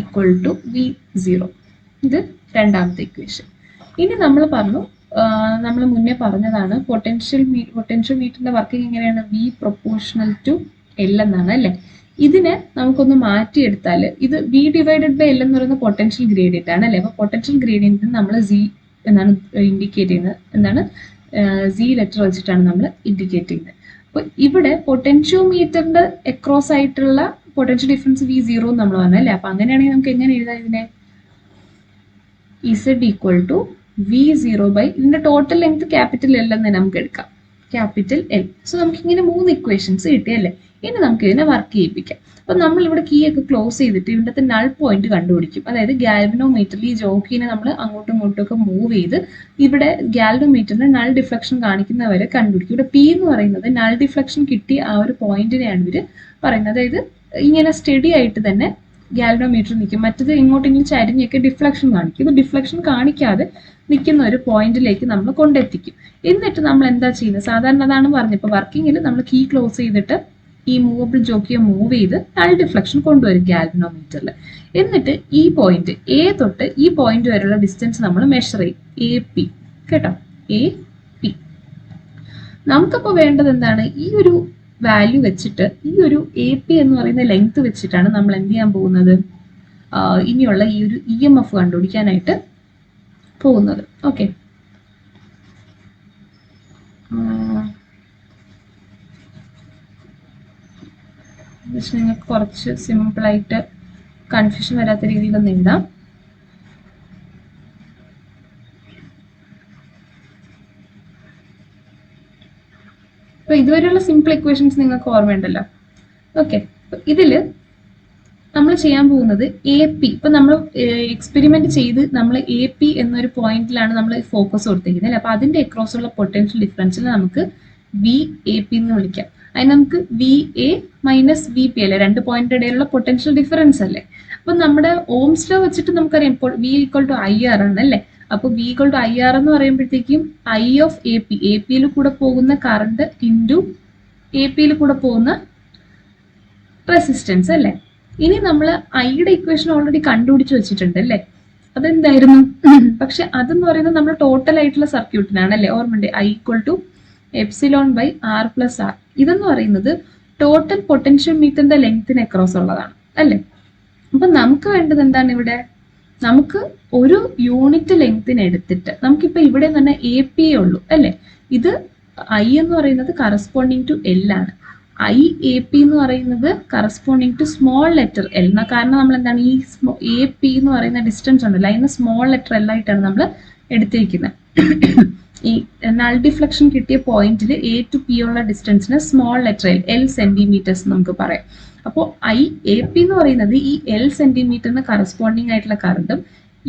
equal to V0. ഇത് രണ്ടാമത്തെ ഇക്വേഷൻ. ഇനി നമ്മൾ നമ്മൾ മുന്നേ പറഞ്ഞതാണ് പൊട്ടൻഷ്യോമീറ്ററിന്റെ വർക്കിംഗ് എങ്ങനെയാണ്, V പ്രൊപ്പോർഷണൽ ടു L എന്നാണ് അല്ലെ. ഇതിനെ നമുക്കൊന്ന് മാറ്റിയെടുത്താൽ ഇത് V ഡിവൈഡഡ് ബൈ L എന്ന് പറയുന്ന പൊട്ടൻഷ്യൽ ഗ്രേഡിയന്റ് ആണ് അല്ലെ. അപ്പൊ പൊട്ടൻഷ്യൽ ഗ്രേഡിയന്റിന് നമ്മൾ Z എന്നാണ് ഇൻഡിക്കേറ്റ് ചെയ്യുന്നത്. എന്താണ്, Z ലെറ്റർ വെച്ചിട്ടാണ് നമ്മൾ ഇൻഡിക്കേറ്റ് ചെയ്യുന്നത്. അപ്പൊ ഇവിടെ പൊട്ടൻഷ്യോമീറ്ററിന്റെ അക്രോസ് ആയിട്ടുള്ള പൊട്ടൻഷ്യൽ ഡിഫറൻസ് V0 നമ്മൾ പറഞ്ഞു അല്ലെ. അപ്പൊ അങ്ങനെയാണെങ്കിൽ നമുക്ക് എങ്ങനെ എഴുതാം ഇതിനെ, Z equal to V0 by ഇതിന്റെ ടോട്ടൽ ലെങ്ത് ക്യാപിറ്റൽ L എന്ന് നമുക്ക് എടുക്കാം, ക്യാപിറ്റൽ L. സോ നമുക്ക് ഇങ്ങനെ 3 ഇക്വേഷൻസ് കിട്ടി അല്ലേ. ഇനി നമുക്ക് ഇതിനെ വർക്ക് ചെയ്യിപ്പിക്കാം. അപ്പൊ നമ്മൾ ഇവിടെ കീ ഒക്കെ ക്ലോസ് ചെയ്തിട്ട് ഇവിടുത്തെ നൾ പോയിന്റ് കണ്ടുപിടിക്കും. അതായത് ഗാൽവനോമീറ്ററിൽ ഈ ജോക്കിനെ നമ്മൾ അങ്ങോട്ടും ഇങ്ങോട്ടും ഒക്കെ മൂവ് ചെയ്ത് ഇവിടെ ഗാൽവനോമീറ്ററിന് നൾ ഡിഫ്ലക്ഷൻ കാണിക്കുന്നവരെ കണ്ടുപിടിക്കും. ഇവിടെ പി എന്ന് പറയുന്നത് നൾ ഡിഫ്ലക്ഷൻ കിട്ടിയ ആ ഒരു പോയിന്റിനെയാണ് ഇവര് പറയുന്നത്. അതായത് ഇങ്ങനെ സ്റ്റഡി ആയിട്ട് തന്നെ ഗാൽവനോമീറ്റർ നിൽക്കും. മറ്റത് ഇങ്ങോട്ടെങ്കിലും ചരിഞ്ഞൊക്കെ ഡിഫ്ലക്ഷൻ കാണിക്കും. ഇത് ഡിഫ്ലക്ഷൻ കാണിക്കാതെ നിൽക്കുന്ന ഒരു പോയിന്റിലേക്ക് നമ്മൾ കൊണ്ടെത്തിക്കും. എന്നിട്ട് നമ്മൾ എന്താ ചെയ്യുന്നത്? സാധാരണ അതാണ് പറഞ്ഞത്. ഇപ്പൊ വർക്കിങ്ങിൽ നമ്മൾ കീ ക്ലോസ് ചെയ്തിട്ട് ഈ മൂവബിൾ ജോക്കിയെ മൂവ് ചെയ്ത് നൾ ഡിഫ്ലക്ഷൻ കൊണ്ടുവരും ഗാൽവനോമീറ്ററിൽ. എന്നിട്ട് ഈ പോയിന്റ് എ തൊട്ട് ഈ പോയിന്റ് വരെയുള്ള ഡിസ്റ്റൻസ് നമ്മൾ മെഷർ ചെയ്യും. എ പി, കേട്ടോ, എ പി. നമുക്കപ്പോൾ വേണ്ടത് എന്താണ്? ഈ ഒരു വാല്യൂ വെച്ചിട്ട് ഈ ഒരു എ പി എന്ന് പറയുന്ന ലെങ്ത് വെച്ചിട്ടാണ് നമ്മൾ എന്ത് ചെയ്യാൻ പോകുന്നത്? ഇനിയുള്ള ഈ ഒരു EMF കണ്ടുപിടിക്കാനായിട്ട് പോകുന്നത്. ഓക്കെ, നിങ്ങൾക്ക് കുറച്ച് സിമ്പിളായിട്ട് കൺഫ്യൂഷൻ വരാത്ത രീതിയിലൊന്നും എഴുതാം. അപ്പൊ ഇതുവരെയുള്ള സിമ്പിൾ ഇക്വേഷൻസ് നിങ്ങൾക്ക് ഓർമ്മയുണ്ടല്ലോ. ഓക്കെ, ഇതില് നമ്മൾ ചെയ്യാൻ പോകുന്നത് എ പി. ഇപ്പൊ നമ്മൾ എക്സ്പെരിമെന്റ് ചെയ്ത് നമ്മൾ എ പി എന്നൊരു പോയിന്റിലാണ് നമ്മൾ ഫോക്കസ് കൊടുത്തിരിക്കുന്നത് അല്ലെ. അപ്പൊ അതിന്റെ അക്രോസ് ഉള്ള പൊട്ടൻഷ്യൽ ഡിഫറൻസിൽ നമുക്ക് വി എ പി എന്ന് വിളിക്കാം. അതിന് നമുക്ക് V A minus V P അല്ലെ, രണ്ട് പോയിന്റ് ഇടയിലുള്ള പൊട്ടൻഷ്യൽ ഡിഫറൻസ് അല്ലേ. അപ്പൊ നമ്മുടെ ഓംസ് ലോ വെച്ചിട്ട് നമുക്കറിയാം ഇപ്പോൾ V equal to I R ആണ് അല്ലേ. അപ്പൊ V equal to I R എന്ന് പറയുമ്പോഴത്തേക്കും I of A P, A പിയിൽ കൂടെ പോകുന്ന കറണ്ട് ഇൻറ്റു എ പിയിൽ കൂടെ പോകുന്ന റെസിസ്റ്റൻസ് അല്ലേ. ഇനി നമ്മൾ ഐയുടെ ഇക്വേഷൻ ഓൾറെഡി കണ്ടുപിടിച്ച് വെച്ചിട്ടുണ്ട് അല്ലേ. അതെന്തായിരുന്നു? പക്ഷെ അതെന്ന് പറയുന്നത് നമ്മൾ ടോട്ടൽ ആയിട്ടുള്ള സർക്യൂട്ടിനാണ് അല്ലേ. ഓർമ്മയുണ്ട്, I equal to epsilon by R plus R. ഇതെന്ന് പറയുന്നത് ടോട്ടൽ പൊട്ടൻഷ്യൽ മീറ്ററിന്റെ ലെങ്ത്തിന് അക്രോസ് ഉള്ളതാണ് അല്ലേ. അപ്പൊ നമുക്ക് വേണ്ടത് എന്താണ്? ഇവിടെ നമുക്ക് ഒരു യൂണിറ്റ് ലെങ്ത്തിന് എടുത്തിട്ട് നമുക്കിപ്പോ ഇവിടെ തന്നെ എ പി ഉള്ളൂ അല്ലെ. ഇത് ഐ എന്ന് പറയുന്നത് കറസ്പോണ്ടിങ് ടു എൽ ആണ്. ഐ എ പി എന്ന് പറയുന്നത് corresponding to small letter L. കാരണം നമ്മൾ എന്താണ് ഈ എ പി എന്ന് പറയുന്ന ഡിസ്റ്റൻസ് ഉണ്ടല്ലോ, അതിന് സ്മോൾ ലെറ്റർ എൽ ആയിട്ടാണ് നമ്മൾ എടുത്തിരിക്കുന്നത്. ഈ നൾ ഡിഫ്ലക്ഷൻ കിട്ടിയ പോയിന്റിൽ എ ടു പി ഉള്ള ഡിസ്റ്റൻസിന് സ്മോൾ ലെറ്റർ എൽ സെന്റിമീറ്റേഴ്സ് നമുക്ക് പറയാം. അപ്പോൾ ഐ എ പി എന്ന് പറയുന്നത് ഈ എൽ സെന്റിമീറ്ററിന് കറസ്പോണ്ടിങ് ആയിട്ടുള്ള കറണ്ടും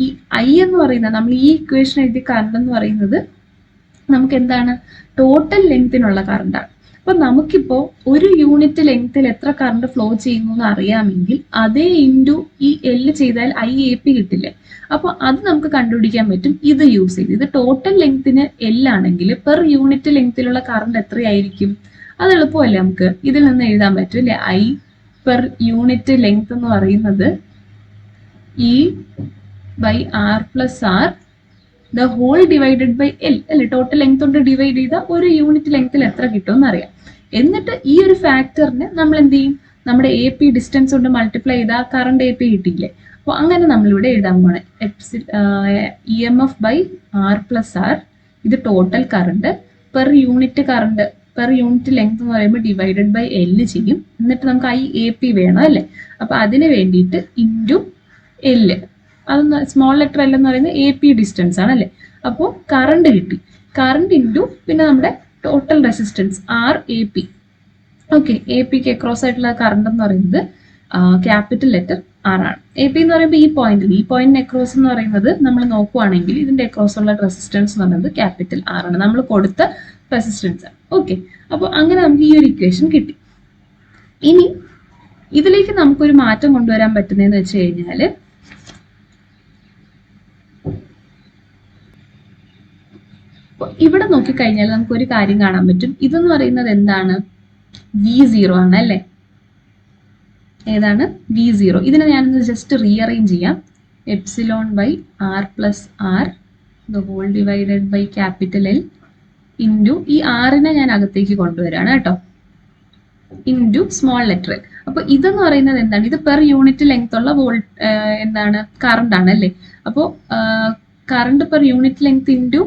ഈ ഐ എന്ന് പറയുന്നത് നമ്മൾ ഈ ഇക്വേഷൻ എഴുതിയ കറണ്ട് എന്ന് പറയുന്നത് നമുക്ക് എന്താണ്? ടോട്ടൽ ലെങ്തിനുള്ള കറണ്ടാണ്. അപ്പൊ നമുക്കിപ്പോ ഒരു യൂണിറ്റ് ലെങ്ത്തിൽ എത്ര കറണ്ട് ഫ്ലോ ചെയ്യുന്നു എന്ന് അറിയാമെങ്കിൽ അതേ ഇൻറ്റു ഈ എൽ ചെയ്താൽ ഐ എ പി കിട്ടില്ലേ. അപ്പൊ അത് നമുക്ക് കണ്ടുപിടിക്കാൻ പറ്റും ഇത് യൂസ് ചെയ്ത്. ഇത് ടോട്ടൽ ലെങ്ത്തിന് എൽ ആണെങ്കിൽ പെർ യൂണിറ്റ് ലെങ്ത്തിലുള്ള കറണ്ട് എത്രയായിരിക്കും? അത് എളുപ്പമല്ലേ, നമുക്ക് ഇതിൽ നിന്ന് എഴുതാൻ പറ്റും അല്ലെ. ഐ പെർ യൂണിറ്റ് ലെങ്ത് എന്ന് പറയുന്നത് E by R plus R the whole divided by L അല്ലെ. ടോട്ടൽ ലെങ്ത് കൊണ്ട് ഡിവൈഡ് ചെയ്താൽ ഒരു യൂണിറ്റ് ലെങ്ത്തിൽ എത്ര കിട്ടുമെന്ന് അറിയാം. എന്നിട്ട് ഈ ഒരു ഫാക്ടറിനെ നമ്മൾ എന്ത് ചെയ്യും? നമ്മുടെ എ പി ഡിസ്റ്റൻസ് കൊണ്ട് മൾട്ടിപ്ലൈ ചെയ്താൽ കറണ്ട് എ പി കിട്ടിയില്ലേ. അപ്പോൾ അങ്ങനെ നമ്മളിവിടെ എഴുതാൻ പോണേ EMF by R plus R. ഇത് total current per unit current per unit length എന്ന് പറയുമ്പോൾ ഡിവൈഡഡ് ബൈ എൽ ചെയ്യും. എന്നിട്ട് നമുക്ക് ഐ എ പി വേണം അല്ലേ. അപ്പൊ അതിന് വേണ്ടിയിട്ട് ഇൻറ്റു എൽ, അതൊന്ന് സ്മോൾ ലെറ്റർ എൽ എന്ന് പറയുന്നത് എ പി ഡിസ്റ്റൻസ് ആണ് അല്ലേ. അപ്പോൾ കറണ്ട് കിട്ടി. കറണ്ട് ഇൻറ്റു പിന്നെ നമ്മുടെ total resistance R A P. Okay, A പിക്ക് അക്രോസ് ആയിട്ടുള്ള കറണ്ട് എന്ന് പറയുന്നത് ക്യാപിറ്റൽ ലെറ്റർ ആർ ആണ്. എ പി എന്ന് പറയുമ്പോൾ ഈ പോയിന്റിന് അക്രോസ് എന്ന് പറയുന്നത് നമ്മൾ നോക്കുവാണെങ്കിൽ ഇതിന്റെ അക്രോസ് ഉള്ള റെസിസ്റ്റൻസ് എന്ന് പറയുന്നത് ക്യാപിറ്റൽ ആർ ആണ്, നമ്മൾ കൊടുത്ത റെസിസ്റ്റൻസ് ആണ്. ഓക്കെ, അപ്പോൾ അങ്ങനെ നമുക്ക് ഈ ഒരു ഇക്വേഷൻ കിട്ടി. ഇനി ഇതിലേക്ക് നമുക്കൊരു മാറ്റം കൊണ്ടുവരാൻ പറ്റുന്നതെന്ന് വെച്ച് കഴിഞ്ഞാൽ ഇവിടെ നോക്കിക്കഴിഞ്ഞാൽ നമുക്കൊരു കാര്യം കാണാൻ പറ്റും. ഇതെന്ന് പറയുന്നത് എന്താണ്? V0 ആണ് അല്ലേ. ഏതാണ്? V0. ഇതിനെ ഞാനൊന്ന് ജസ്റ്റ് റീഅറേഞ്ച് ചെയ്യാം. Epsilon by R plus R the whole divided by capital L into ഈ ആറിനെ ഞാൻ അകത്തേക്ക് കൊണ്ടുവരാണ് കേട്ടോ, ഇൻറ്റു സ്മോൾ ലെറ്റർ എൽ. അപ്പൊ ഇതെന്ന് പറയുന്നത് എന്താണ്? ഇത് പെർ യൂണിറ്റ് ലെങ്ത് ഉള്ള എന്താണ്? കറണ്ട് ആണ് അല്ലേ. അപ്പോൾ current per unit length into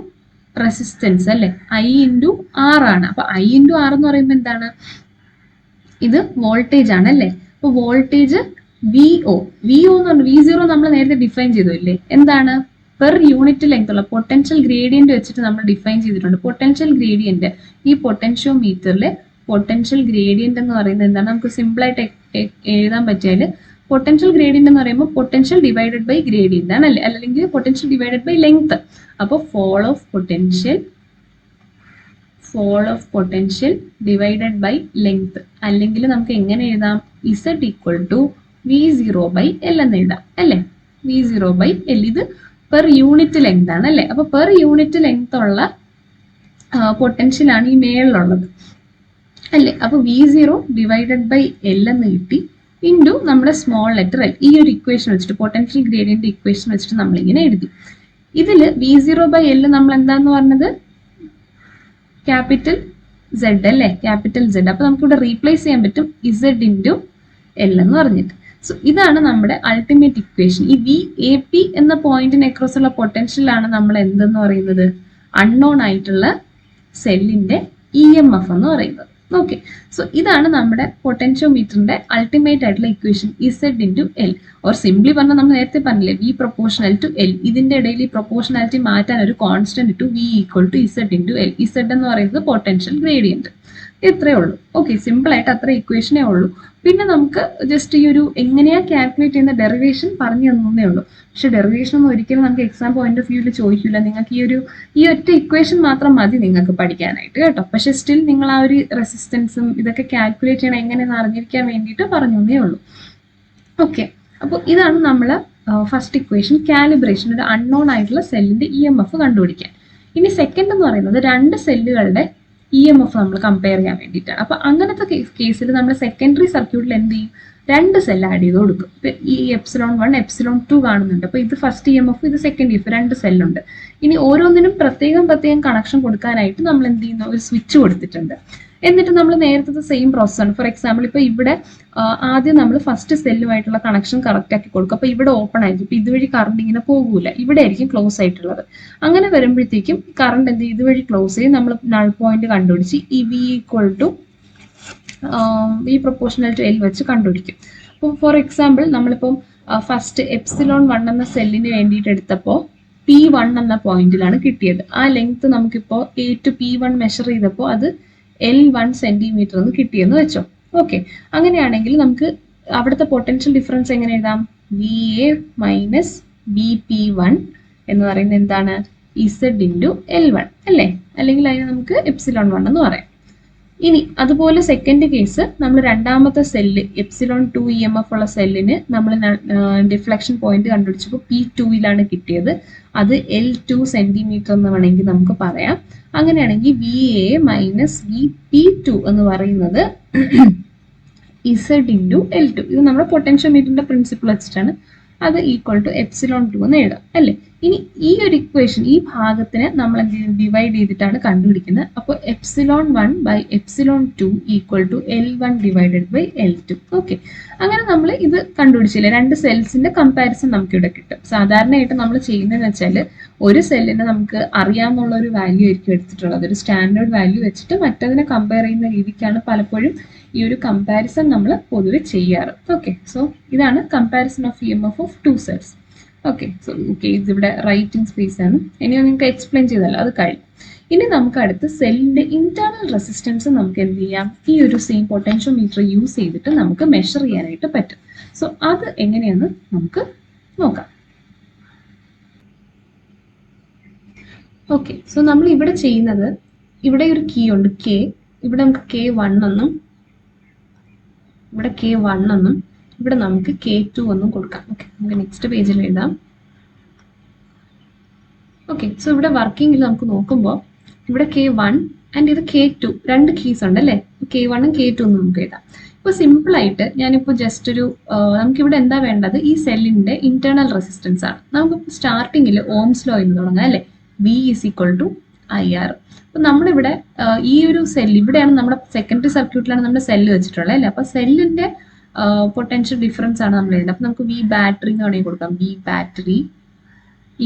resistance അല്ലെ, ഐ ഇൻറ്റു ആർ ആണ്. അപ്പൊ ഐ ഇൻറ്റു ആർ എന്ന് പറയുമ്പോൾ എന്താണ്? ഇത് വോൾട്ടേജ് ആണ് അല്ലേ. അപ്പൊ വോൾട്ടേജ് VO എന്ന് പറഞ്ഞാൽ V0 നമ്മൾ നേരത്തെ ഡിഫൈൻ ചെയ്തു അല്ലേ. എന്താണ്? പെർ യൂണിറ്റ് ലെങ്ത് ഉള്ള പൊട്ടൻഷ്യൽ ഗ്രേഡിയന്റ് വെച്ചിട്ട് നമ്മൾ ഡിഫൈൻ ചെയ്തിട്ടുണ്ട്. പൊട്ടൻഷ്യൽ ഗ്രേഡിയന്റ് ഈ പൊട്ടൻഷ്യോമീറ്ററിൽ പൊട്ടൻഷ്യൽ ഗ്രേഡിയന്റ് എന്ന് പറയുന്നത് എന്താണ്? നമുക്ക് സിമ്പിൾ ആയിട്ട് എഴുതാൻ പറ്റിയാൽ പൊട്ടൻഷ്യൽ ഗ്രേഡിയന്റ് എന്ന് പറയുമ്പോൾ പൊട്ടൻഷ്യൽ ഡിവൈഡഡ് ബൈ ഗ്രേഡിയന്റ് ആണ് അല്ലേ, അല്ലെങ്കിൽ പൊട്ടൻഷ്യൽ ഡിവൈഡഡ് ബൈ ലെങ്ത്. അപ്പോൾ fall of potential divided by length, അല്ലെങ്കിൽ നമുക്ക് എങ്ങനെ എഴുതാം? Z equal to V0 by L എന്ന് എഴുതാം അല്ലേ. V0 by L ഇത് പെർ യൂണിറ്റ് ലെങ്ത് ആണ് അല്ലേ. അപ്പൊ പെർ യൂണിറ്റ് ലെങ്ത് ഉള്ള പൊട്ടൻഷ്യൽ ആണ് ഈ മേളിലുള്ളത് അല്ലേ. അപ്പൊ V0 ഡിവൈഡഡ് ബൈ L എന്ന് കിട്ടി ഇൻറ്റു നമ്മുടെ സ്മോൾ ലെറ്റർ എൽ. ഈ ഒരു ഇക്വേഷൻ വെച്ചിട്ട് പൊട്ടൻഷ്യൽ ഗ്രേഡിയന്റ് ഇക്വേഷൻ വെച്ചിട്ട് നമ്മളിങ്ങനെ എഴുതി. ഇതിൽ V0 by L നമ്മൾ എന്താന്ന് പറഞ്ഞത്? ക്യാപിറ്റൽ Z അല്ലേ, ക്യാപിറ്റൽ Z. അപ്പൊ നമുക്ക് ഇവിടെ റീപ്ലേസ് ചെയ്യാൻ പറ്റും Z ഇൻറ്റു L എന്ന് പറഞ്ഞിട്ട്. സോ ഇതാണ് നമ്മുടെ അൾട്ടിമേറ്റ് ഇക്വേഷൻ. ഈ VAP എന്ന പോയിന്റിന് അക്രോസ് ഉള്ള പൊട്ടൻഷ്യൽ ആണ് നമ്മൾ എന്തെന്ന് പറയുന്നത്? അൺനോൺ ആയിട്ടുള്ള സെല്ലിന്റെ EMF എന്ന് പറയുന്നത്. ഓക്കെ, സോ ഇതാണ് നമ്മുടെ പൊട്ടൻഷ്യോമീറ്ററിന്റെ അൾട്ടിമേറ്റ് ആയിട്ടുള്ള equation Z into L. Or simply പറഞ്ഞാൽ നമ്മൾ നേരത്തെ പറഞ്ഞില്ലേ V പ്രൊപ്പോർഷണൽ ടു L. ഇതിന്റെ ഇടയിൽ ഈ പ്രൊപ്പോർഷണാലിറ്റി മാറ്റാൻ ഒരു കോൺസ്റ്റന്റ് ഇട്ടു V equal to Z into L. Z എന്ന് പറയുന്നത് പൊട്ടൻഷ്യൽ ഗ്രേഡിയന്റ്. ഇത്രയേ ഉള്ളൂ. ഓക്കെ, സിമ്പിൾ ആയിട്ട് അത്ര ഇക്വേഷനേ ഉള്ളൂ. പിന്നെ നമുക്ക് ജസ്റ്റ് ഈ ഒരു എങ്ങനെയാ കാൽക്കുലേറ്റ് ചെയ്യുന്ന ഡെറിവേഷൻ പറഞ്ഞു തന്നേ ഉള്ളൂ. പക്ഷെ ഡെറിവേഷൻ ഒന്നും ഒരിക്കലും നമുക്ക് എക്സാം പോയിന്റ് ഓഫ് വ്യൂവിൽ ചോദിക്കില്ല. നിങ്ങൾക്ക് ഈ ഒറ്റ ഇക്വേഷൻ മാത്രം മതി നിങ്ങൾക്ക് പഠിക്കാനായിട്ട് കേട്ടോ. പക്ഷെ സ്റ്റിൽ നിങ്ങൾ ആ ഒരു റെസിസ്റ്റൻസും ഇതൊക്കെ കാൽക്കുലേറ്റ് ചെയ്യണം എങ്ങനെയെന്ന് അറിഞ്ഞിരിക്കാൻ വേണ്ടിയിട്ട് പറഞ്ഞേ ഉള്ളൂ. ഓക്കെ, അപ്പോൾ ഇതാണ് നമ്മൾ ഫസ്റ്റ് ഇക്വേഷൻ, കാലിബ്രേഷൻ, ഒരു അൺനോൺ ആയിട്ടുള്ള സെല്ലിന്റെ EMF കണ്ടുപിടിക്കാൻ. ഇനി സെക്കൻഡ് എന്ന് പറയുന്നത് രണ്ട് സെല്ലുകളുടെ EMF നമ്മൾ കമ്പയർ ചെയ്യാൻ വേണ്ടിയിട്ടാണ്. അപ്പൊ അങ്ങനത്തെ കേസിൽ നമ്മൾ സെക്കൻഡറി സർക്യൂട്ടിൽ എന്ത് ചെയ്യും? രണ്ട് സെൽ ആഡ് ചെയ്ത് കൊടുക്കും. ഇപ്പൊ ഈ ε1 ε2 കാണുന്നുണ്ട്. അപ്പൊ ഇത് ഫസ്റ്റ് EMF, ഇത് സെക്കൻഡ് EMF, രണ്ട് സെല്ലുണ്ട്. ഇനി ഓരോന്നിനും പ്രത്യേകം കണക്ഷൻ കൊടുക്കാനായിട്ട് നമ്മൾ എന്ത് ചെയ്യുന്നു? ഒരു സ്വിച്ച് കൊടുത്തിട്ടുണ്ട്. എന്നിട്ട് നമ്മൾ നേരത്തെ സെയിം പ്രോസസ്സാണ്. ഫോർ എക്സാമ്പിൾ ഇപ്പൊ ഇവിടെ ആദ്യം നമ്മൾ ഫസ്റ്റ് സെല്ലുമായിട്ടുള്ള കണക്ഷൻ കറക്റ്റ് ആക്കി കൊടുക്കും. അപ്പൊ ഇവിടെ ഓപ്പൺ ആയിരിക്കും. ഇപ്പൊ ഇതുവഴി കറണ്ട് ഇങ്ങനെ പോകൂല, ഇവിടെ ആയിരിക്കും ക്ലോസ് ആയിട്ടുള്ളത്. അങ്ങനെ വരുമ്പോഴത്തേക്കും കറണ്ട് എന്ത് ചെയ്യും? ഇതുവഴി ക്ലോസ് ചെയ്യും. നമ്മൾ നൾ പോയിന്റ് കണ്ടുപിടിച്ച് ഈ V equal to V proportional to L വെച്ച് കണ്ടുപിടിക്കും. അപ്പോൾ ഫോർ എക്സാമ്പിൾ നമ്മളിപ്പം ഫസ്റ്റ് ε1 എന്ന സെല്ലിന് വേണ്ടിയിട്ട് എടുത്തപ്പോൾ P1 എന്ന പോയിന്റിലാണ് കിട്ടിയത്. ആ ലെങ്ത് നമുക്കിപ്പോൾ A to P1 മെഷർ ചെയ്തപ്പോൾ അത് L1 സെന്റിമീറ്റർ എന്ന് കിട്ടിയെന്ന് വെച്ചോ. ഓക്കെ, അങ്ങനെയാണെങ്കിൽ നമുക്ക് അവിടുത്തെ പൊട്ടൻഷ്യൽ ഡിഫറൻസ് എങ്ങനെ എഴുതാം? VA മൈനസ് BP1 എന്ന് പറയുന്നത് എന്താണ്? Z ഇൻറ്റു L1 അല്ലേ, അല്ലെങ്കിൽ അതിന് നമുക്ക് ε1 എന്ന് പറയാം. ഇനി അതുപോലെ സെക്കൻഡ് കേസ് നമ്മൾ രണ്ടാമത്തെ സെല്ല് ε2 EMF ഉള്ള സെല്ലിന് നമ്മൾ ഡിഫ്ലക്ഷൻ പോയിന്റ് കണ്ടുപിടിച്ചപ്പോൾ P2യിലാണ് കിട്ടിയത്. അത് L2 സെന്റിമീറ്റർ എന്ന് വേണമെങ്കിൽ നമുക്ക് പറയാം. അങ്ങനെയാണെങ്കിൽ VA മൈനസ് VP2 എന്ന് പറയുന്നത് Z ഇൻറ്റു L2. ഇത് നമ്മുടെ പൊട്ടൻഷ്യോമീറ്ററിന്റെ പ്രിൻസിപ്പിൾ വെച്ചിട്ടാണ്. അത് ഈക്വൽ ടു ε2 എന്ന് എഴുതാം അല്ലേ. ഇനി ഈ ഒരു ഇക്വേഷൻ ഈ ഭാഗത്തിനെ നമ്മൾ എന്ത് ചെയ്യും? ഡിവൈഡ് ചെയ്തിട്ടാണ് കണ്ടുപിടിക്കുന്നത്. അപ്പോൾ ε1 by ε2 equal to L1 divided by L2. Okay, അങ്ങനെ നമ്മൾ ഇത് കണ്ടുപിടിച്ചില്ലേ? രണ്ട് സെൽസിന്റെ കമ്പാരിസൺ നമുക്ക് ഇവിടെ കിട്ടും. സാധാരണയായിട്ട് നമ്മൾ ചെയ്യുന്നതെന്ന് വെച്ചാൽ ഒരു സെല്ലിനെ നമുക്ക് അറിയാവുന്ന ഒരു വാല്യൂ ആയിരിക്കും എടുത്തിട്ടുള്ളത്. ഒരു സ്റ്റാൻഡേർഡ് വാല്യൂ വെച്ചിട്ട് മറ്റതിനെ കമ്പയർ ചെയ്യുന്ന രീതിക്കാണ് പലപ്പോഴും ഈ ഒരു കമ്പാരിസൺ നമ്മൾ പൊതുവെ ചെയ്യാറ്. ഓക്കെ, സോ ഇതാണ് comparison of EMF of two cells. Okay, so ഇതിവിടെ റൈറ്റിംഗ് സ്പേസ് ആണ്. ഇനി നിങ്ങൾക്ക് എക്സ്പ്ലെയിൻ ചെയ്തല്ലോ, അത് കഴിഞ്ഞു. ഇനി നമുക്ക് അടുത്ത് സെല്ലിന്റെ ഇന്റേണൽ റെസിസ്റ്റൻസ് നമുക്ക് എന്ത് ചെയ്യാം? ഈ ഒരു സെയിം പൊട്ടൻഷ്യോമീറ്റർ യൂസ് ചെയ്തിട്ട് നമുക്ക് മെഷർ ചെയ്യാനായിട്ട് പറ്റും. സോ അത് എങ്ങനെയാന്ന് നമുക്ക് നോക്കാം. ഓക്കെ, സോ നമ്മൾ ഇവിടെ ചെയ്യുന്നത്, ഇവിടെ ഒരു കീ ഉണ്ട് K. ഇവിടെ നമുക്ക് K1 എന്നും ഇവിടെ K1 എന്നും ഇവിടെ നമുക്ക് K2 എന്നും കൊടുക്കാം. ഓക്കെ, നമുക്ക് നെക്സ്റ്റ് പേജിൽ എഴുതാം. ഓക്കെ, സോ ഇവിടെ വർക്കിങ്ങിൽ നമുക്ക് നോക്കുമ്പോൾ ഇവിടെ K1 ആൻഡ് ഇത് K2 രണ്ട് കീസ് ഉണ്ട് അല്ലേ. K1 ഉം K2 എന്ന് നമുക്ക് എഴുതാം. ഇപ്പോൾ സിമ്പിൾ ആയിട്ട് ഞാനിപ്പോൾ ജസ്റ്റ് ഒരു നമുക്കിവിടെ എന്താ വേണ്ടത്? ഈ സെല്ലിന്റെ ഇന്റേണൽ റെസിസ്റ്റൻസ് ആണ്. നമുക്കിപ്പോൾ സ്റ്റാർട്ടിങ്ങിൽ ഓംസ് ലോ എന്ന് തുടങ്ങാം അല്ലേ. V is equal to IR. അപ്പൊ നമ്മളിവിടെ ഈ ഒരു സെല്ല് ഇവിടെയാണ് നമ്മുടെ സെക്കൻഡറി സർക്യൂട്ടിലാണ് നമ്മുടെ സെല്ല് വെച്ചിട്ടുള്ളത് അല്ലേ. അപ്പൊ സെല്ലിന്റെ പൊട്ടൻഷ്യൽ ഡിഫറൻസ് ആണ് നമ്മൾ എഴുതുന്നത്. അപ്പൊ നമുക്ക് V ബാറ്ററി എന്ന് വേണമെങ്കിൽ കൊടുക്കാം. V ബാറ്ററി